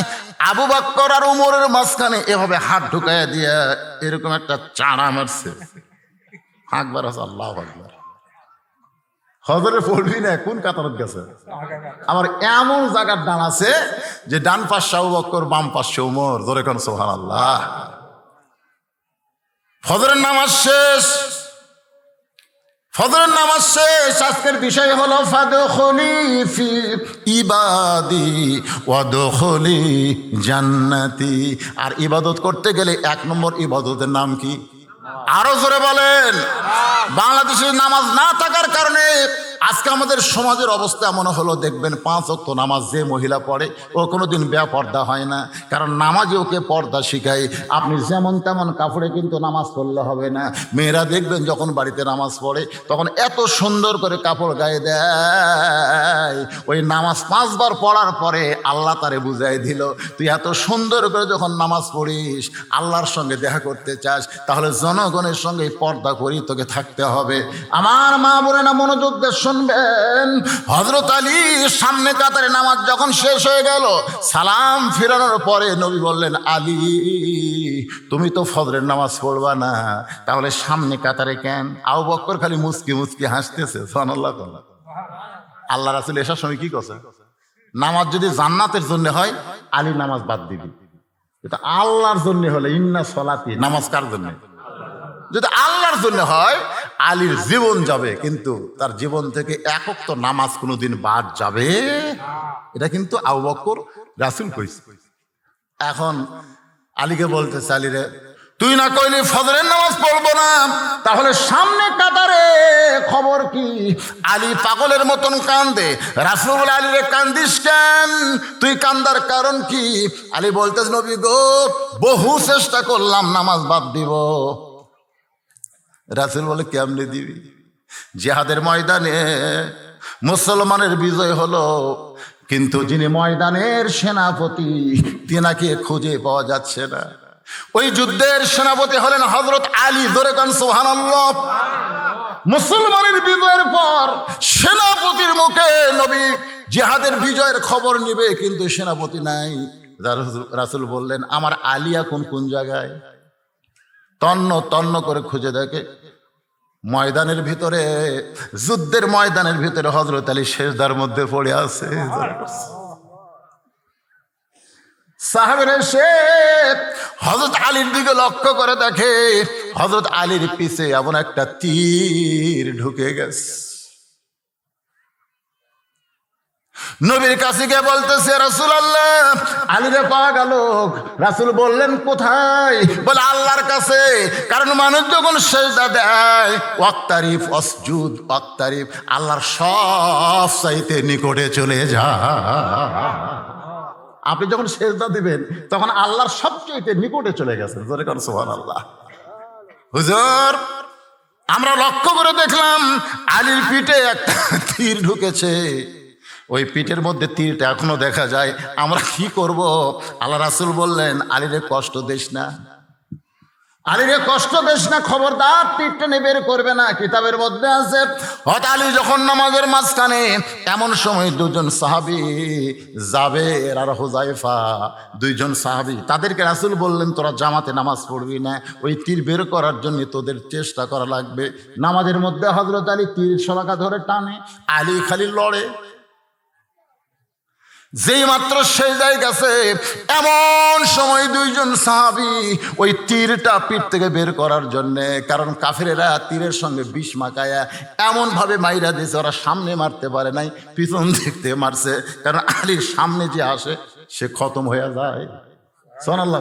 আবু বকর আর উমরের মাঝখানে এভাবে হাত ঢুকাইয়া দিয়া এরকম একটা চাড়া মারছে। আকবার আছে, আল্লাহু আকবার। হযরত পড়বি না, কোন কাতারত গেছে? আমার এমন জায়গার ডান আছে যে ডান পাশে আবু বকর, বাম পাশে উমর। জোরে কোন সুবহানাল্লাহ। ফজরের নামাজ শেষ, ফজরের নামাজ শেষ। আজকের বিষয় হলো ফাদখুলি ফি ইবাদি ওয়াদখুলি জান্নাতি। আর ইবাদত করতে গেলে 1 নম্বর ইবাদতের নাম কি? আরো জোরে বলেন। বাংলাদেশে নামাজ না থাকার কারণে আজকে আমাদের সমাজের অবস্থা এমন হলো, দেখবেন 5 ওয়াক্ত নামাজ যে মহিলা পড়ে ও কোনোদিন বেপর্দা হয় না, কারণ নামাজে ওকে পর্দা শিখায়। আপনি যেমন তেমন কাপড়ে কিন্তু নামাজ পড়লে হবে না। মেয়েরা দেখবেন যখন বাড়িতে নামাজ পড়ে তখন এত সুন্দর করে কাপড় গায়ে দেয়। ওই নামাজ 5 বার পড়ার পরে আল্লাহ তারে বুঝাই দিল, তুই এত সুন্দর করে যখন নামাজ পড়িস, আল্লাহর সঙ্গে দেখা করতে চাস, তাহলে জনগণের সঙ্গে পর্দা করি তোকে থাকতে হবে। আমার মা বোনেরা মনোযোগ দিয়ে শুনবেন। হযরত আলী সামনে কাতারে নামাজ যখন শেষ হয়ে গেল, সালাম ফিরানোর পরে নবী বললেন, আলী তুমি তো ফজরের নামাজ পড়বা না, তাহলে সামনে কাতারে কেন? আবু বকর খালি মুচকি মুচকি হাসতেছে। সুবহানাল্লাহ। আল্লাহ রাসূল এসার সময় কি কথা, নামাজ যদি জান্নাতের জন্য হয় আলী নামাজ বাদ দিবি, এটা আল্লাহর জন্য হলে ইন্না সলাতি, নামাজ কার জন্য? যদি আল্লাহর জন্য হয় আলীর জীবন যাবে, কিন্তু তার জীবন থেকে একক তো নামাজ কোনোদিন বাদ যাবে, এটা কিন্তু আবু বকর রাসূল কইছে। এখন আলীকে বলতেছে, আলী রে, তুই না কইলি ফজরের নামাজ পড়বো না, তাহলে সামনে কাতারে খবর কি? আলী পাগলের মতন কান্দে। রাসূল বলে, আলী রে কান্দিস কেন? তুই কান্দার কারণ কি? আলী বলতেছে, নবী গো, বহু চেষ্টা করলাম নামাজ বাদ দিব। রাসূল বলে, কেমনে দিবি? জিহাদের ময়দানে মুসলমানের বিজয় হলো, কিন্তু যিনি ময়দানের সেনাপতি তিনাকে খুঁজে পাওয়া যাচ্ছে না। ওই যুদ্ধের সেনাপতি হলেন হযরত আলী। জোরে কান সুবহানাল্লাহ। মুসলমানের বিজয়ের পর সেনাপতির মুখে নবী জিহাদের বিজয়ের খবর নিবে, কিন্তু সেনাপতি নাই। রাসূল বললেন, আমার আলী এখন কোন জায়গায়? তন্ন তন্ন করে খুঁজে দেখে ময়দানের ভিতরে, যুদ্ধের ময়দানের ভিতরে হযরত আলী সেজদার মধ্যে পড়ে আছে। সাহাবীরা এসে হযরত আলীর দিকে লক্ষ্য করে দেখে হযরত আলীর পিছে এমন একটা তীর ঢুকে গেছে। নবীর কাছে গিয়ে বলতেছে, রাসূলুল্লাহ, আলীরে পাওয়া গেল। রাসূল বললেন, কোথায়? বলে, আল্লাহর কাছে। কারণ মানুষ যখন সেজদা দেয়, ওয়াক্তারিফ ওয়াসজুদ ওয়াক্তারিফ, আল্লাহর সব চাইতে নিকটে চলে যায়। আপনি যখন সেজদা দিবেন তখন আল্লাহর সবচেয়ে নিকটে চলে গেছেন। জোরে করে সুবহানাল্লাহ। হুজুর, আমরা লক্ষ্য করে দেখলাম আলীর পিঠে একটা তীর ঢুকেছে। ওই পিঠের মধ্যে তীরটা এখনো দেখা যায়। আমরা কি করব? আল্লাহ রাসূল বললেন, আলীরে কষ্ট দিস না, আলীরে কষ্ট দিস না, খবরদার তীরটা নিয়ে বের করবে না। কিতাবের মধ্যে আছে, হযরত আলী যখন নামাজের মাঝখানে, এমন সময় দুজন সাহাবী, জাবের আর হুযায়ফা, দুইজন সাহাবী, তাদেরকে রাসূল বললেন, তোরা জামাতে নামাজ পড়বি না, ওই তীর বের করার জন্য তোদের চেষ্টা করা লাগবে। নামাজের মধ্যে হযরত আলী তীর শলাকা ধরে টানে, আলী খালি লড়ে। যেই মাত্র সেজদায় গেছে, এমন সময় দুইজন সাহাবী ওই তীরটা পিঠ থেকে বের করার জন্যে, কারণ কাফেরেরা তীরের সঙ্গে বিষ মাখায়া এমন ভাবে মাইরা দিয়েছে, ওরা সামনে মারতে পারে নাই, পিছন দিক থেকে মারছে। কারণ আলীর সামনে যে আসে সে খতম হয়ে যায়। সুবহানাল্লাহ।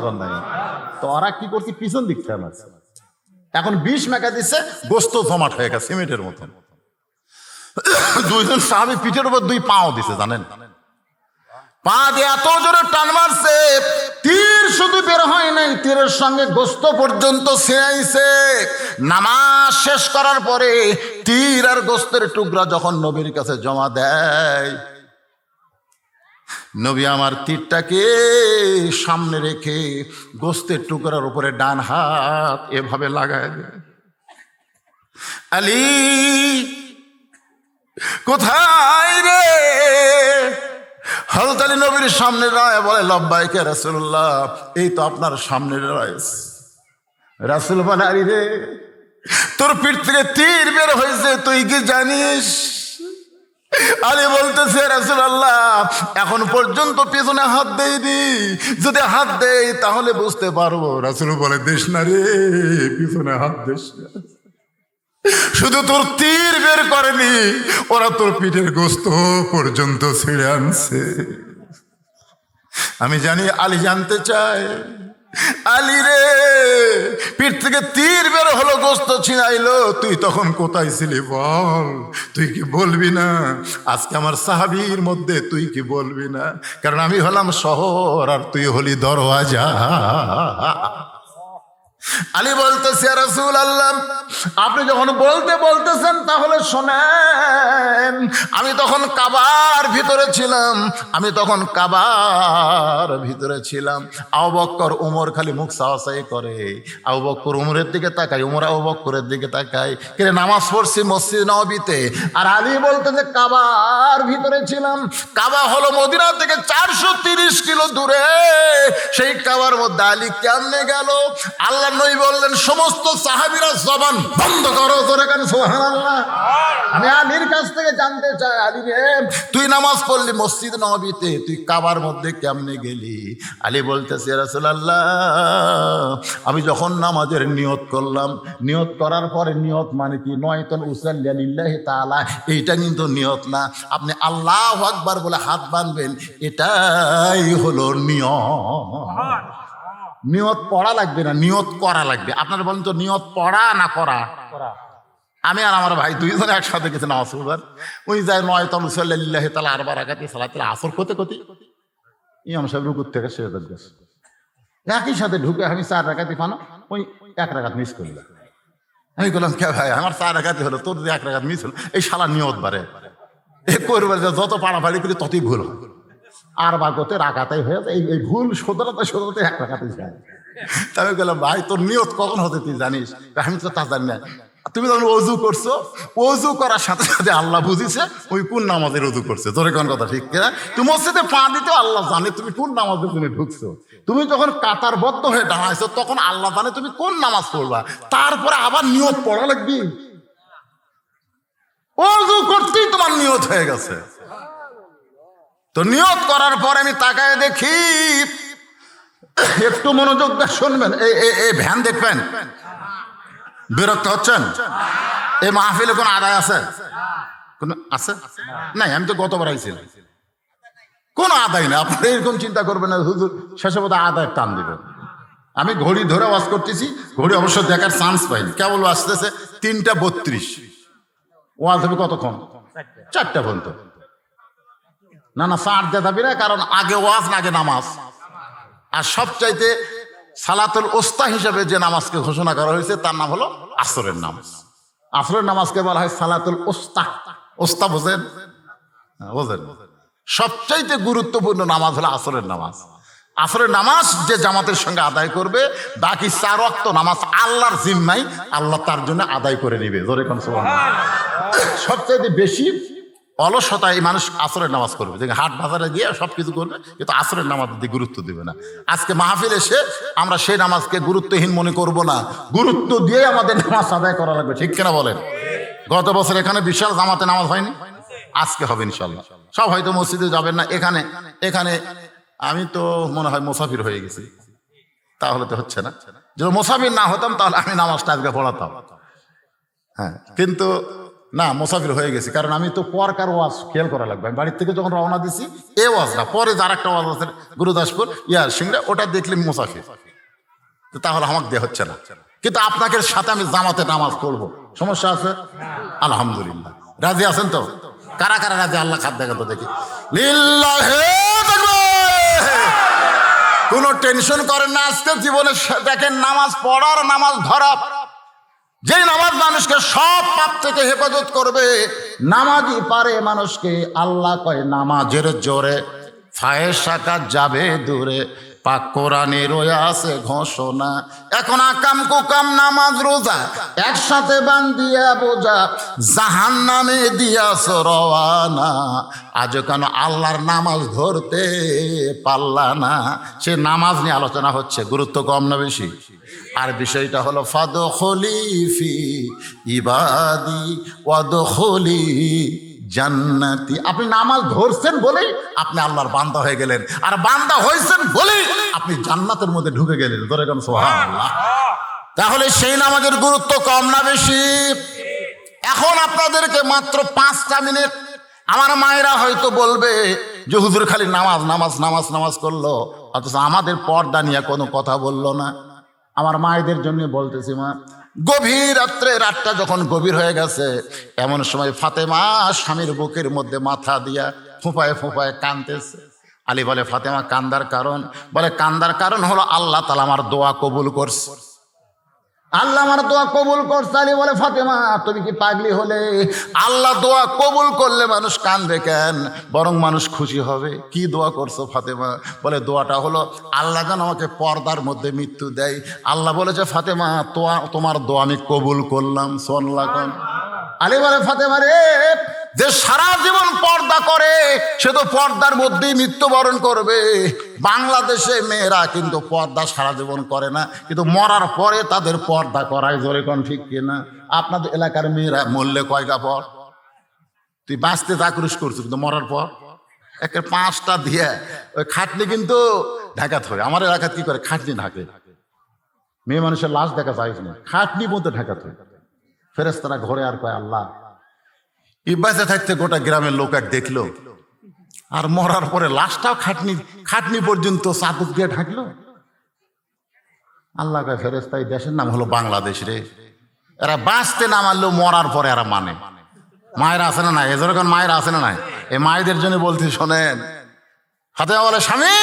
তো ওরা কি করছে? পিছন দিক থেকে মারছে। এখন বিষ মাখা দিচ্ছে, গোস্ত জমাট হয়ে গেছে সিমেন্টের মতন। দুইজন সাহাবী পিঠের উপর দুই পাও দিছে, জানেন? পা দিয়ে এত জোরে টান মারছে, তীর শুধু বের হয় নাই, তীরের সঙ্গে গোস্ত পর্যন্ত ছিঁড়াইছে। নামাজ শেষ করার পরে তীর আর গোস্তের টুকরা যখন নবীর কাছে জমা দেয়, নবী আমার তীরটাকে সামনে রেখে গোস্তের টুকরার উপরে ডান হাত এভাবে লাগায় দেয়। আলী কোথায় রে? হযরত আলী নবীর সামনে দাঁড়ায় বলে, লব্বাইক ইয়া রাসূলুল্লাহ, এই তো আপনার সামনে রয়েছে। রাসূল বলে, আলী রে, তোর পিঠ থেকে তীর বের হয়েছে, তুই কি জানিস? আলী বলতেছে, রাসূলুল্লাহ, এখন পর্যন্ত পিছনে হাত দেইনি, যদি হাত দেই তাহলে বুঝতে পারবো। রাসূল বলে, দিস না রে, পিছনে হাত দিস না। শুধু তোর তীর বের করেনি, ওরা তোর পিঠের গোস্ত পর্যন্ত ছিঁড়ে আনছে। আমি জানি আলী জানতে চায়, আলী রে, পিঠ থেকে তীর বের হলো, গোস্ত ছিঁড়াইলো, তুই তখন কোথায় ছিলি বল? তুই কি বলবি না? আজকে আমার সাহাবীর মধ্যে তুই কি বলবি না? কারণ আমি হলাম শহর আর তুই হলি দরওয়াজা। আলী বলতেছে, ইয়া রাসূলুল্লাহ, আপনি যখন বলতেছেন তাহলে শোনেন। আমি তখন কাবার ভিতরে ছিলাম, আবু বকর ওমর খালি মুখ চাওয়াচাই করে। আবু বকর ওমরের দিকে তাকায়, ওমর আবু বকরের দিকে তাকায়। কিন্তু নামাজ পড়ছি মসজিদ নববীতে, আর আলী বলতেছে কাবার ভিতরে ছিলাম। কাবা হলো মদিনা থেকে 430 কিলো দূরে। সেই কাবার মধ্যে আলী কেমনে গেল? আল্লাহ নবী বললেন, সমস্ত সাহাবীরা জবান বন্ধ করো, জোরে কেন সুবহানাল্লাহ। আমি আলীর কাছ থেকে জানতে চাই, আলী রে, তুই নামাজ পড়লি মসজিদ নববীতে, তুই কাবার মধ্যে কেমনে গেলি? আলী বলতেছে, ইয়া রাসূলুল্লাহ, আমি যখন নামাজের নিয়ত করলাম, নিয়ত করার পরে, নিয়ত মানে কি? নয়তন উসাল্লি লিল্লাহি তাআলা, এইটা কিন্তু নিয়ত না। আপনি আল্লাহু আকবার বলে হাত বাঁধবেন, এটাই হলো নিয়ত। নিয়ত পড়া লাগবে না, নিয়ত করা লাগবে। আপনারা বলেন তো, নিয়ত পড়া না করা? আমি আর আমার ভাই দুইজনে একসাথে গেছে নামাজ পড়বার। ওই যায় নয়তন উসাল্লি লিল্লাহি তাআলা 4 রাকাতে সালাতুল আসর করতে ইমাম সাহেব রুকুর থেকে সেজদায় গেছে। একই সাথে ঢুকে আমি 4 রাকাতে পানো, ওই 1 রাকাত মিস করলাম। আমি বললাম, কে ভাই, আমার 4 রাকাতে হলো, তোর যদি 1 রাকাত মিস হলো, এই শালা নিয়ত বাড়ে, এ করবার যত পাড়াপাড়ি করি ততই ভুল হয়। আর বাগতে রাকাতাই হয়ে যায়, এই ভুল শোধরাতে 1 রাকাতে যায়। তা আমি বললাম, ভাই তোর নিয়ত কখন হতে তুই জানিস? আমি তো তা জানি না। তুমি যখন অজু করছো, অজু করার সাথে সাথে আল্লাহ বুঝিছে ওই কোন নামাজের অজু করছে। তোরে কোন কথা ঠিক কিনা? তুমি মসজিদে পা দিতে আল্লাহ জানে তুমি কোন নামাজে তুমি ঢুকছো। তুমি যখন কাতারবদ্ধ হয়ে দাঁড়াইছো তখন আল্লাহ জানে তুমি কোন নামাজ পড়বা। তারপরে আবার নিয়ত পড়া লাগবে। অজু করতেই তোমার নিয়ত হয়ে গেছে। তো নিয়ত করার পর আমি তাকায় দেখি, একটু মনোযোগ দিয়ে শুনবেন, এই ভ্যান দেখবেন। বিরক্ত হচ্ছেন? এই মাহফিলে কোন আদায় আছে? কোন আছে? নাই, আমি তো গতবার আইছিলাম, কোন আদায় নেই। আপনি এরকম চিন্তা করবেন না হুজুর শেষে বোধহয় আদায় টান দিবেন। আমি ঘড়ি ধরে ওয়াজ করতেছি, ঘড়ি অবশ্য দেখার চান্স পাইনি, কেবল আসতেছে 3:32। ওয়াজ হবে কতক্ষণ? 4টা পর্যন্ত। না না, 4 দিয়ে যাবি না, কারণ আগে ওয়াজ না আগে নামাজ। আর সবচাইতে সালাতুল ওস্তা হিসাবে যে নামাজকে ঘোষণা করা হয়েছে তার নাম হলো আসরের নামাজ। আসরের নামাজকে বলা হয় সালাতুল ওস্তা। ওস্তা বোঝেন? বোঝেন? সবচাইতে গুরুত্বপূর্ণ নামাজ হলো আসরের নামাজ। আসরের নামাজ যে জামাতের সঙ্গে আদায় করবে, বাকি 4 ওয়াক্ত নামাজ আল্লাহর জিম্মায়, আল্লাহ তার জন্য আদায় করে নিবে। জোরে কোন সুবহানাল্লাহ। সবচাইতে বেশি অলসতা এই মানুষ আসরের নামাজ করবে, যে হাট বাজারে গিয়ে সবকিছু করবে, কিন্তু আসরের নামাজ দিয়ে গুরুত্ব দিবে না। আজকে মাহফিল এসে আমরা সেই নামাজকে গুরুত্বহীন মনে করব না, গুরুত্ব দিয়ে আমাদের নামাজ আদায় করা লাগবে। ঠিক কিনা বলেন? গত বছর এখানে বিশাল জামাতে নামাজ হয়নি, আজকে হবে ইনশাল্লাহ। সব হয়তো মসজিদে যাবেন না, এখানে আমি তো মনে হয় মুসাফির হয়ে গেছি, তাহলে তো হচ্ছে না। যদি মুসাফির না হতাম তাহলে আমি নামাজটা আজকে পড়াতাম। হ্যাঁ, কিন্তু না, মুসাফির হয়ে গেছি, কারণ আমি তো পরকার ওয়াজ খেয়াল করা লাগবে। আমি বাড়ির থেকে যখন রওনা দিছি এ ওয়াজ না, পরে যার একটা ওয়াজ আছে গুরুদাসপুর সিংড়া, ওটা দেখলে মুসাফির, তাহলে আমাকে দিয়ে হচ্ছে না। কিন্তু আপনাকে সাথে আমি জামাতে নামাজ পড়বো, সমস্যা আছে? আলহামদুলিল্লাহ। রাজি আছেন তো? কারা কারা রাজি? আল্লাহ খাদ দেখা তো দেখি। লিল্লাহে তাকবীর। কোনো টেনশন করেন না। আজকে জীবনে দেখেন নামাজ পড়ার, নামাজ ধরা, যে নামাজ মানুষকে সব পাপ থেকে হেফাজত করবে, নামাজই পারে মানুষকে। আল্লাহ কয় নামাজের জোরে ফায়েশা কাজ যাবে দূরে, পাক কোরআনে রয়ে আছে ঘোষণা। এখন আকাম কুকাম নামাজ রোজা একসাথে বান্ধিয়া বোঝা, জাহান্নামে দিয়াছ রওয়ানা। আজ কেন আল্লাহর নামাজ ধরতে পারলা না? সে নামাজ নিয়ে আলোচনা হচ্ছে, গুরুত্ব কম না বেশি? আর বিষয়টা হলো ফাদখুলি ফি ইবাদি ওয়াদখুলি জান্নাতি। আপনি নামাজ ধরছেন বলেই আপনি আল্লাহর বান্দা হয়ে গেলেন, আর বান্দা হয়েছেন বলেই আপনি জান্নাতের মধ্যে ঢুকে গেলেন। ধরে কেন সুবহানাল্লাহ। তাহলে সেই নামাজের গুরুত্ব কম না বেশি? এখন আপনাদেরকে মাত্র 5টা মিনিট, আমার মায়েরা হয়তো বলবে যে হুজুর খালি নামাজ নামাজ নামাজ নামাজ করলো, অথচ আমাদের পর্দা নিয়ে কোনো কথা বললো না। আমার মায়েদের জন্য বলতেছি, মা, গভীর রাত্রে, রাতটা যখন গভীর হয়ে গেছে, এমন সময় ফাতেমা স্বামীর বুকের মধ্যে মাথা দিয়া ফুঁপায় ফুঁপায় কাঁদতেছে। আলী বলে, ফাতেমা কান্দার কারণ? বলে, কান্দার কারণ হলো আল্লাহ তাআলা আমার দোয়া কবুল করছে। আল্লাহ আমার দোয়া কবুল করছে। আলী বলে, ফাতেমা তুমি কি পাগলি হলে? আল্লাহ দোয়া কবুল করলে মানুষ কাঁদবে কেন? বরং মানুষ খুশি হবে। কি দোয়া করছো ফাতেমা? বলে, দোয়াটা হলো আল্লাহ যেন আমাকে পর্দার মধ্যে মৃত্যু দেয়। আল্লাহ বলেছে, ফাতেমা তোমার দোয়া আমি কবুল করলাম। সোনলা কোন? আলী বলে, ফাতেমা রে, যে সারা জীবন পর্দা করে সে তো পর্দার মধ্যেই মৃত্যুবরণ করবে। বাংলাদেশে মেয়েরা কিন্তু পর্দা সারা জীবন করে না, কিন্তু মরার পরে তাদের পর্দা করায়। জোরে কোন ঠিক কিনা? আপনাদের এলাকার মেয়েরা মরলে কয়টা পর? তুই বাঁচতে চাকরিস করছিস, কিন্তু মরার পর একের 5টা দিয়ে ওই খাটনি কিন্তু ঢাকাত হয়। আমার এলাকায় কি করে? খাটনি ঢাকে। মেয়ে মানুষের লাশ দেখা যায় না, খাটনি বলতে ঢাকাত হয়। ফেরেশতারা ঘরে আর কয়, আল্লাহ ইবাসে থাকতে গোটা গ্রামের লোক এক দেখলো, আর মরার পরে লাশটাও খাটনি পর্যন্ত চাদর দিয়ে ঢাকলো। আল্লাহ কয়, ফেরেশতা, এই দেশের নাম হলো বাংলাদেশ রে। এরা বাঁচতে না মানলেও মরার পরে এরা মানে। মায়েরা আছে না নাই? এজন্য মায়েরা আছে না নাই? এই মায়েদের জন্য বলছি, শোনেন। ফাতেমা বলে, স্বামী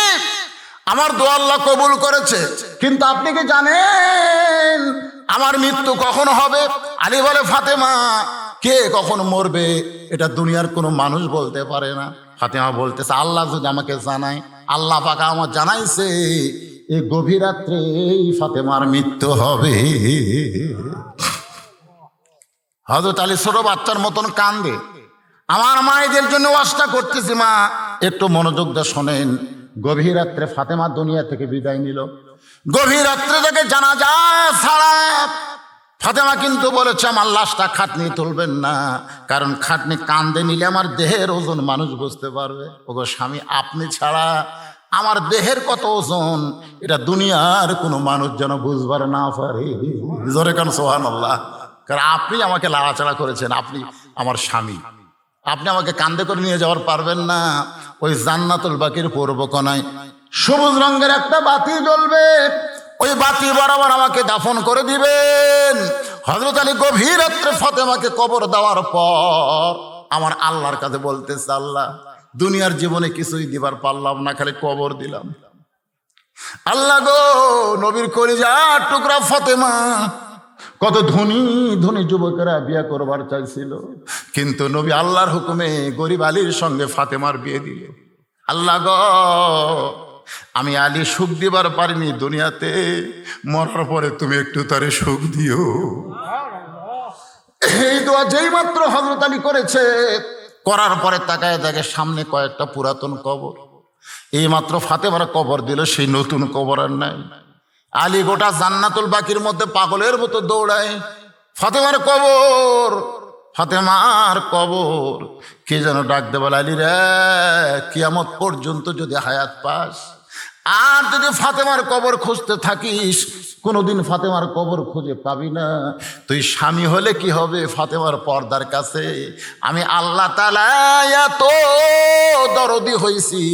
আমার দোয়া আল্লাহ কবুল করেছে, কিন্তু আপনি কি জানেন আমার মৃত্যু কখন হবে? আলী বলে, ফাতেমা কে কখন মরবে এটা দুনিয়ার কোনো মানুষ বলতে পারে না। ফাতেমা বলতেছে, আল্লাহ যদি আমাকে জানায়, আল্লাহ পাক আমার জানাইছে এই গভীর রাত্রে ফাতেমার মৃত্যু হবে। হযরত আলী ছোট বাচ্চার মতন কান্দে। আমার মায়েদের জন্য ওয়াজটা করতেছি, মা একটু মনোযোগ দিয়ে শোনেন। গভীর রাত্রে ফাতেমা দুনিয়া থেকে বিদায় নিল। গভীর রাত্রে থেকে জানাজা ছাড়া ফাতেমা কিন্তু বলেছে আমার লাশটা খাটনি তুলবেন না, কারণ খাটনি কান্দে নিলে আমার দেহের ওজন মানুষ বুঝতে পারবে। ওগো স্বামী, আপনি ছাড়া আমার দেহের কত ওজন এটা দুনিয়ার কোনো মানুষ যেন বুঝবার না পারে। জোরে কান সুবহানাল্লাহ। কারণ আপনি আমাকে লাড়াচাড়া করেছেন, আপনি আমার স্বামী, আপনি আমাকে কান্দে করে নিয়ে যাওয়ার পারবেন না। ওই জান্নাতুল বাকির পূর্ব কোণায় সবুজ রঙের একটা বাতি জ্বলবে, ওই বাতি বরাবর আমাকে দাফন করে দিবেন। হযরত আলী গভীর রাত্রে ফাতেমাকে কবর দেওয়ার পর আমার আল্লাহর কাছে বলতেছে, আল্লাহ দুনিয়ার জীবনে কিছুই দিবার পারলাম না, খালি কবর দিলাম। আল্লাহ গো, নবীর কলিজার টুকরা ফাতেমা, কত ধনী ধনী যুবকেরা বিয়ে করবার চাইছিল, কিন্তু নবী আল্লাহর হুকুমে গরিব আলীর সঙ্গে ফাতেমার বিয়ে দিল। আল্লাহ গো, আমি আলী সুখ দিবার পারিনি দুনিয়াতে, মরার পরে তুমি একটু তারে সুখ দিও। এই দোয়া যেই মাত্র হযরত আলী করেছে, করার পরে তাকায় দেখে সামনে কয়েকটা পুরাতন কবর। এই মাত্র ফাতেমার কবর দিল, সেই নতুন কবর আর নাই। আলী গোটা জান্নাতুল বাকির মধ্যে পাগলের মতো দৌড়ায়, ফাতেমার কবর, ফাতেমার কবর। কে যেন ডাক দে, বলে আলী রে, কিয়ামত পর্যন্ত যদি হায়াত পাস আর যদি ফাতেমার কবর খুঁজতে থাকিস, কোনোদিন ফাতেমার কবর খুঁজে পাবি না। তুই স্বামী হলে কি হবে, ফাতেমার পর্দার কাছে আমি আল্লাহ তাআলা এত দরদি হইছি,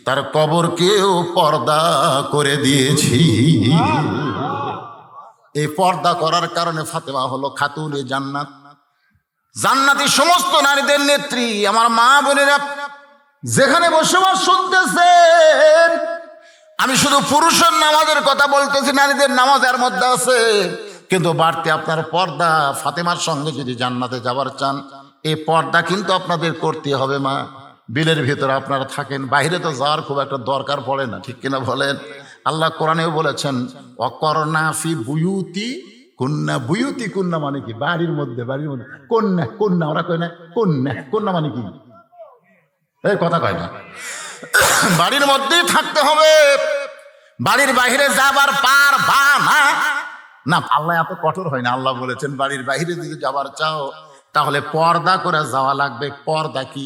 তার কবরকেও পর্দা করে দিয়েছি। এই পর্দা করার কারণে ফাতেমা হলো খাতুনে জান্নাত, জান্নাতি সমস্ত নারীদের নেত্রী। আমার মা বোনেরা যেখানে বসবাস শুনতেছেন, আমি শুধু পুরুষের নামাজের কথা বলতেছি, নারীদের নামাজ এর মধ্যে আছে, কিন্তু বাড়তি আপনার পর্দা। ফাতেমার সঙ্গে যদি জান্নাতে যাবার চান, এই পর্দা কিন্তু আপনাদের করতে হবে। মা, বিলের ভিতরে আপনারা থাকেন, বাইরে তো যাওয়ার খুব একটা দরকার পড়ে না, ঠিক কিনা বলেন? আল্লাহ কোরআনেও বলেছেন, অকরনা ফি বুয়ুতি কন্যা। বুয়ুতি কন্যা মানে কি? বাড়ির মধ্যে, বাড়ির মধ্যে। কন্যা, কন্যা ওরা কয় না, কন্যা, কন্যা মানে কি? এই কথা কয় না, বাড়ির মধ্যেই থাকতে হবে, বাড়ির বাইরে যাবার পারবা না। না, আল্লাহ এত কঠোর হয় না। আল্লাহ বলেছেন বাড়ির বাইরে যদি যাবার চাও তাহলে পর্দা করে যাওয়া লাগবে। পর্দা কি?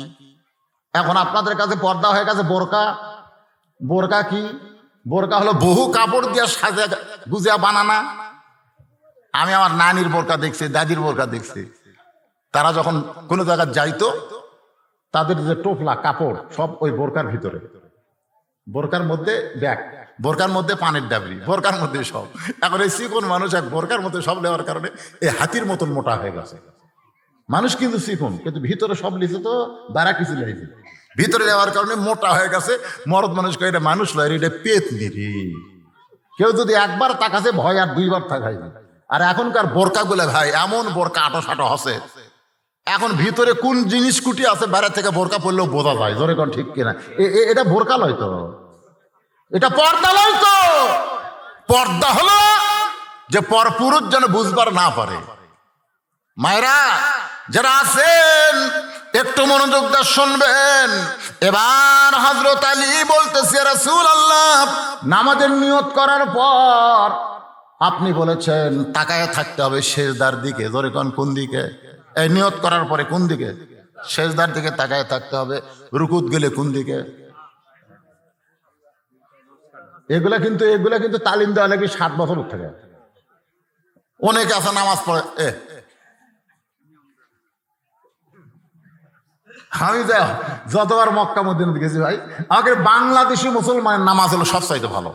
এখন আপনাদের কাছে পর্দা হয়ে গেছে বোরকা। বোরকা কি? বোরকা হলো বহু কাপড় দিয়ে সাজা গুজিয়া বানানা। আমি আমার নানির বোরকা দেখছি, দাদির বোরকা দেখছি, তারা যখন কোনো জায়গায় যাইতো, তাদের যে টোপলা কাপড় সব ওই বোরকার ভিতরে, বোরকার মধ্যে ব্যাগ, বোরকার মধ্যে পানির ডাবরি, বোরকার মধ্যে সব। এখন এই চিকন মানুষ এক বোরকার মধ্যে সব নেওয়ার কারণে এই হাতির মতন মোটা হয়ে গেছে। মানুষ কিন্তু চিকন, কিন্তু ভিতরে সব লিখে তো দ্বারা কিছু লেগেছে, ভিতরে নেওয়ার কারণে মোটা হয়ে গেছে। মরদ মানুষকে এটা মানুষ লয়, এটা পেতনি রে। কেউ যদি একবার তাকাছে ভয় আর দুইবার তাকাই না। আর এখনকার বোরকা গুলো ভাই এমন বোরকা আটো সাটো হসে, এখন ভিতরে কোন জিনিস কুটি আছে বাইরে থেকে বোরকা পড়লেও বোঝা যায়। জোরে কোন ঠিক কিনা? এটা বোরকা লয় তো, এটা পর্দা লয় তো। পর্দা হলো যে পরপুরুষ যেন বুঝবার না পারে। মায়েরা যারা আছেন একটু মনোযোগ দিয়ে শুনবেন। এবার হযরত আলী বলতেছে, রাসূলুল্লাহ, নামাজের নিয়ত করার পর আপনি বলেছেন তাকায় থাকতে হবে সেজদার দিকে। জোরে কোন, কোন দিকে? এই নিয়ত করার পরে কোন দিকে? সেজদার দিকে তাকায় থাকতে হবে। রুকুত গেলে কোন দিকে? এগুলা কিন্তু তালিম দেওয়া লাগে 7 বছর থেকে। অনেকে আছে নামাজ পড়ে, আমি যতবার মক্কা মদিনাতে গেছি ভাই, আমাকে বাংলাদেশি মুসলমানের নামাজ হলো সবচাইতে ভালো।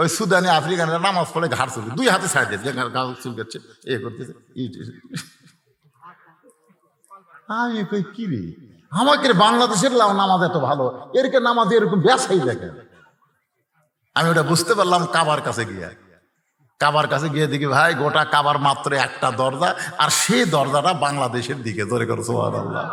ওই সুদানি আফ্রিকানরা নামাজ পড়ে ঘাড় চুল, 2 হাতে ছাড় দিয়ে ঘাড় চুল করছে, এ করতেছে। আমি কই কি রে, আমাকে বাংলাদেশের নামাজ এত ভালো, এরকে নামাজ এরকম ব্যাসাই দেখে। আমি ওটা বুঝতে পারলাম কাবার কাছে গিয়ে। কাবার কাছে গিয়ে দেখি ভাই গোটা কাবার মাত্র একটা দরজা, আর সেই দরজাটা বাংলাদেশের দিকে। ধরে করো সুবহানাল্লাহ।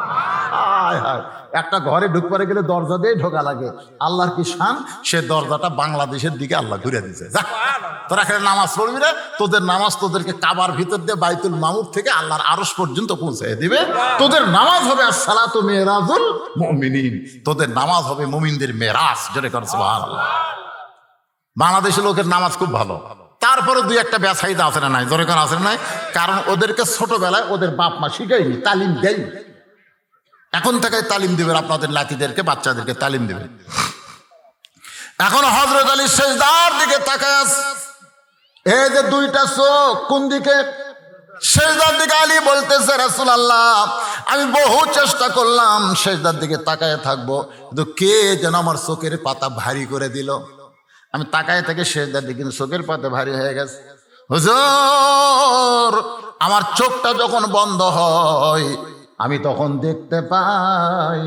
হায় হায়, একটা ঘরে ঢুকপারে গেলে দরজা দিয়ে ঢোকা লাগে। আল্লাহর কি শান, সে দরজাটা বাংলাদেশের দিকে আল্লাহ ঘুরে দিয়েছে। যা তোরা এখানে নামাজ পড়বি না, তোদের নামাজ তোদেরকে কাবার ভিতর দিয়ে বাইতুল মামুর থেকে আল্লাহর আরশ পর্যন্ত পৌঁছে দিবে। তোদের নামাজ হবে আসসালাতু মিরাজুল মুমিনিন, তোদের নামাজ হবে মুমিনদের মেরাজ। জোরে করে সুবহানাল্লাহ। বাংলাদেশের লোকের নামাজ খুব ভালো, তারপরে দুই একটা বেসাইদা আছে না নাই? জোরে করে আছে না নাই? কারণ ওদেরকে ছোটবেলায় ওদের বাপ মা শিখায়নি, তালিম দেয়নি। এখন থেকে তালিম দিবেন আপনাদের নাতিদেরকে, বাচ্চাদেরকে তালিম দিবেন। এখন হযরত আলী সেজদার দিকে তাকায় আছে, এই যে দুইটা চোখ কোন দিকে? সেজদার দিকে। আলী বলতেছে রাসূলুল্লাহ, আমি বহু চেষ্টা করলাম সেজদার দিকে তাকায় থাকবো, কিন্তু কে যেন আমার চোখের পাতা ভারী করে দিল। আমি তাকায় থেকে সেজদার দিকে, কিন্তু চোখের পাতা ভারী হয়ে গেছে। হুজুর, আমার চোখটা যখন বন্ধ হয় আমি তখন দেখতে পাই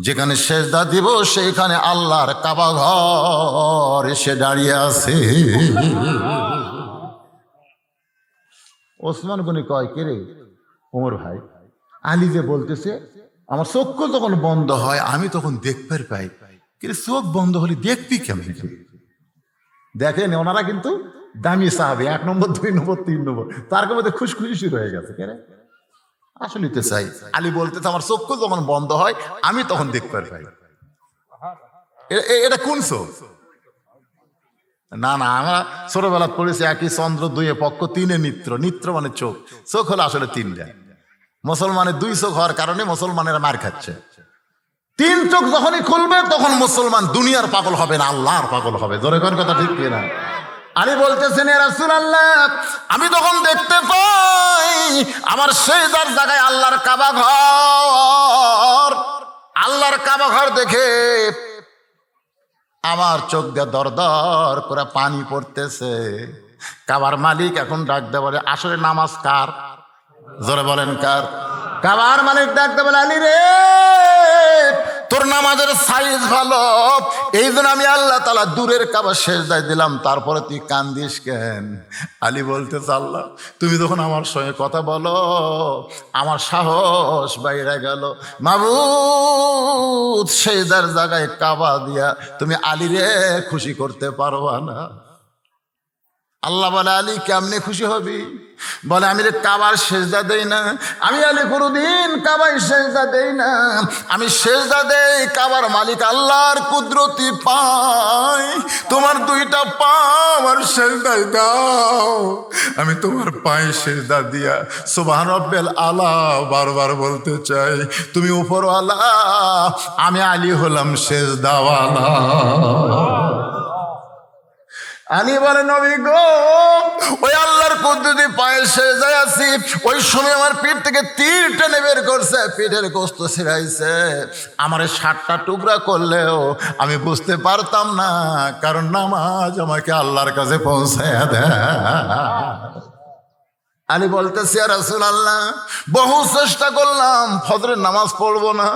যেখানে সেজদা দিব সেইখানে আল্লাহর কাবা ঘর এসে দাঁড়িয়ে আছে। ওসমান গনি কয়, কে রে? ওমর ভাই, আলী যে বলতেছে আমার চক্ষু যখন বন্ধ হয় আমি তখন দেখতে পাই। কিন্তু চোখ বন্ধ হলে দেখবি কেমন? দেখেন ওনারা কিন্তু দামি সাহাবী, 1 নম্বর 2 নম্বর 3 নম্বর, তার মধ্যে খুশখুশি শুরু হয়ে গেছে। কেন আসলে তো চাই, আলী বলতেছে আমার চক্ষু যখন বন্ধ হয় আমি তখন দেখতে পাই। এটা কোন চোখ? না না, আমরা ছোটবেলা পড়েছি একই চন্দ্র দুয়ে পক্ষ তিনে নিত্র। নিত্র মানে চোখ, চোখ হলো আসলে 3টা। মুসলমানের 2 চোখ হওয়ার কারণে মুসলমানেরা মার খাচ্ছে। 3 চোখ যখনই খুলবে তখন মুসলমান দুনিয়ার পাগল হবে না, আল্লাহর পাগল হবে। জোরে কোন কথা ঠিক কিনা? আলী বলতেছেন, ইয়া রাসূলুল্লাহ, আমি তখন দেখতে পাই আমার সেজদার জায়গায় আল্লাহর কাবা ঘর। আল্লাহর কাবা ঘর দেখে আমার চোখ দিয়ে দর দর করে পানি পড়তেছে। কাবার মালিক এখন ডাক দেয়, বলে আসলে নামাজ কার? জোরে বলেন কার? কাবার মালিক ডাক দেয়, বলে আলী রে, তোর নামাজের সাইজ ভালো, এই জন্য আমি আল্লাহ তাআলা দূরের কাবা সেজদায় দিলাম, তারপরে তুই কান্দিস কেন? আলী বলতেছে, আল্লাহ তুমি যখন আমার সঙ্গে কথা বলো আমার সাহস বাইরে গেল। মাবুদ, সেজদার জায়গায় কাবা দিয়া তুমি আলী রে খুশি করতে পারবা না? আল্লাহ বলে, আলী কেমনে খুশি হবি? বলে, আমি রে কাবার সেজদা দেই না, আমি আলী কোনদিন কাবায় সেজদা দেই না, আমি সেজদা দেই কাবার মালিক আল্লাহর কুদরতি পাই। তোমার 2টা পা আমার সেজদায় দাও, আমি তোমার পায়ে সেজদা দিয়া সুবহান রাব্বিল আলা বারবার বলতে চাই। তুমি উপরওয়ালা, আমি আলী হলাম সেজদাওয়ালা। আলী বলে, নবী গো, ওই আল্লাহর কুদরতি পায়ে সেজদায় আছি, ওই সময় আমার পিঠ থেকে তীর টেনে বের করছে, পিঠের গোশত ছিঁড়াইছে। আমার 7টা টুকরা করলেও আমি বুঝতে পারতাম না, কারণ নামাজ আমাকে আল্লাহর কাছে পৌঁছায় দেয়। আলী বলতেছি, ইয়া রাসূলুল্লাহ, বহু চেষ্টা করলাম ফজরের নামাজ পড়বো না,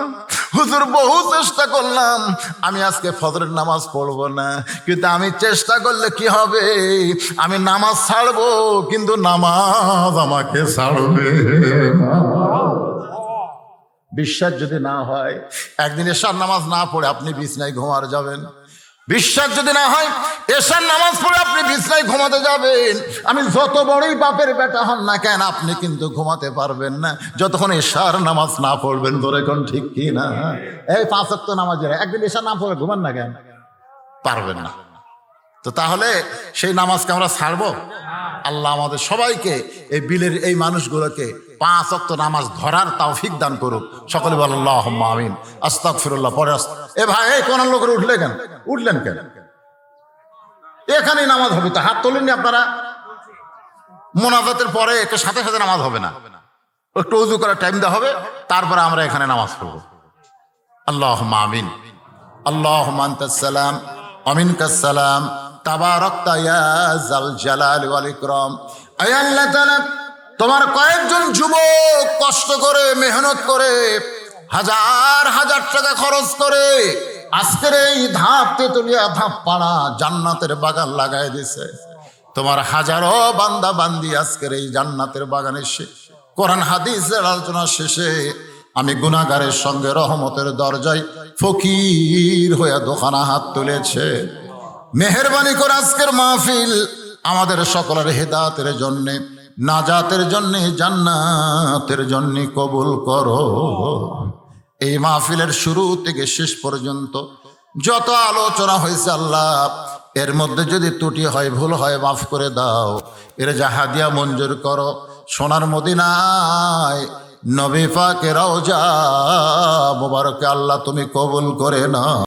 হুজুর বহু চেষ্টা করলাম আমি আজকে ফজরের নামাজ পড়বো না, কিন্তু আমি চেষ্টা করলে কি হবে? আমি নামাজ ছাড়বো, কিন্তু নামাজ আমাকে ছাড়বে না। বিশ্বাস যদি না হয়, একদিন এশার নামাজ না পড়ে আপনি বিছনায় ঘুমার যাবেন। বিশ্বাস যদি না হয়, এশার নামাজ পড়ে আপনি বিছনায় ঘুমাতে যাবেন, আমি যত বড়ই বাপের বেটা হন না কেন আপনি কিন্তু ঘুমাতে পারবেন না যতক্ষণ এশার নামাজ না পড়বেন। ধরে কোন ঠিক কি না? এই 5 ওয়াক্ত নামাজের একদিন এশার না পড়ে ঘুমান না কেন? পারবেন না। তো তাহলে সেই নামাজকে আমরা ছাড়বো? আল্লাহ আমাদের সবাইকে, এই বিলের এই মানুষগুলোকে 5 ওয়াক্ত নামাজ ধরার তৌফিক দান করুক। সকলে বলেন আল্লাহুম্মা আমিন। আস্তাগফিরুল্লাহ। পরে এ ভাই, এই কোন লোকের উঠলেন কেন? এখানেই নামাজ হবে তো, হাত তোলেননি আপনারা? মোনাজাতের পরে একটু সাথে সাথে নামাজ হবে না, একটু ওযু করার টাইম দেওয়া হবে, তারপরে আমরা এখানে নামাজ পড়বো। আল্লাহুম্মা আমিন। আল্লাহুম্মা আনতাস সালাম ওয়া মিনকাস সালাম, তাবারাকতা ইয়া যাল জালালি ওয়াল ইকরাম। আয় আল্লাহ তাআলা, তোমার কয়েকজন যুবক কষ্ট করে মেহনত করে হাজার হাজার টাকা খরচ করে আজকের এই ধাপ তেতুলিয়া ধাপ পাড়া জান্নাতের বাগান লাগাই দিছে। তোমার হাজারো বান্দা বান্দি আজকের এই জান্নাতের বাগানে কোরআন হাদিসের আলোচনা শেষে আমি গুনাহগারের সঙ্গে রহমতের দরজায় ফকির হয়ে দোকানা হাত তুলেছে। মেহেরবানি করে আজকের মাহফিল আমাদের সকলের হেদায়েতের জন্যে, নাজাতের জন্যে, জান্নাতের জন্যে কবুল করো। এই মাহফিলের শুরু থেকে শেষ পর্যন্ত যত আলোচনা হয়েছে আল্লাহ, এর মধ্যে যদি ত্রুটি হয়, ভুল হয়, মাফ করে দাও। এর জাহাদিয়া মঞ্জুর করো। সোনার মদিনায় নবী পাকের রওজা মোবারকে আল্লাহ তুমি কবুল করে নাও।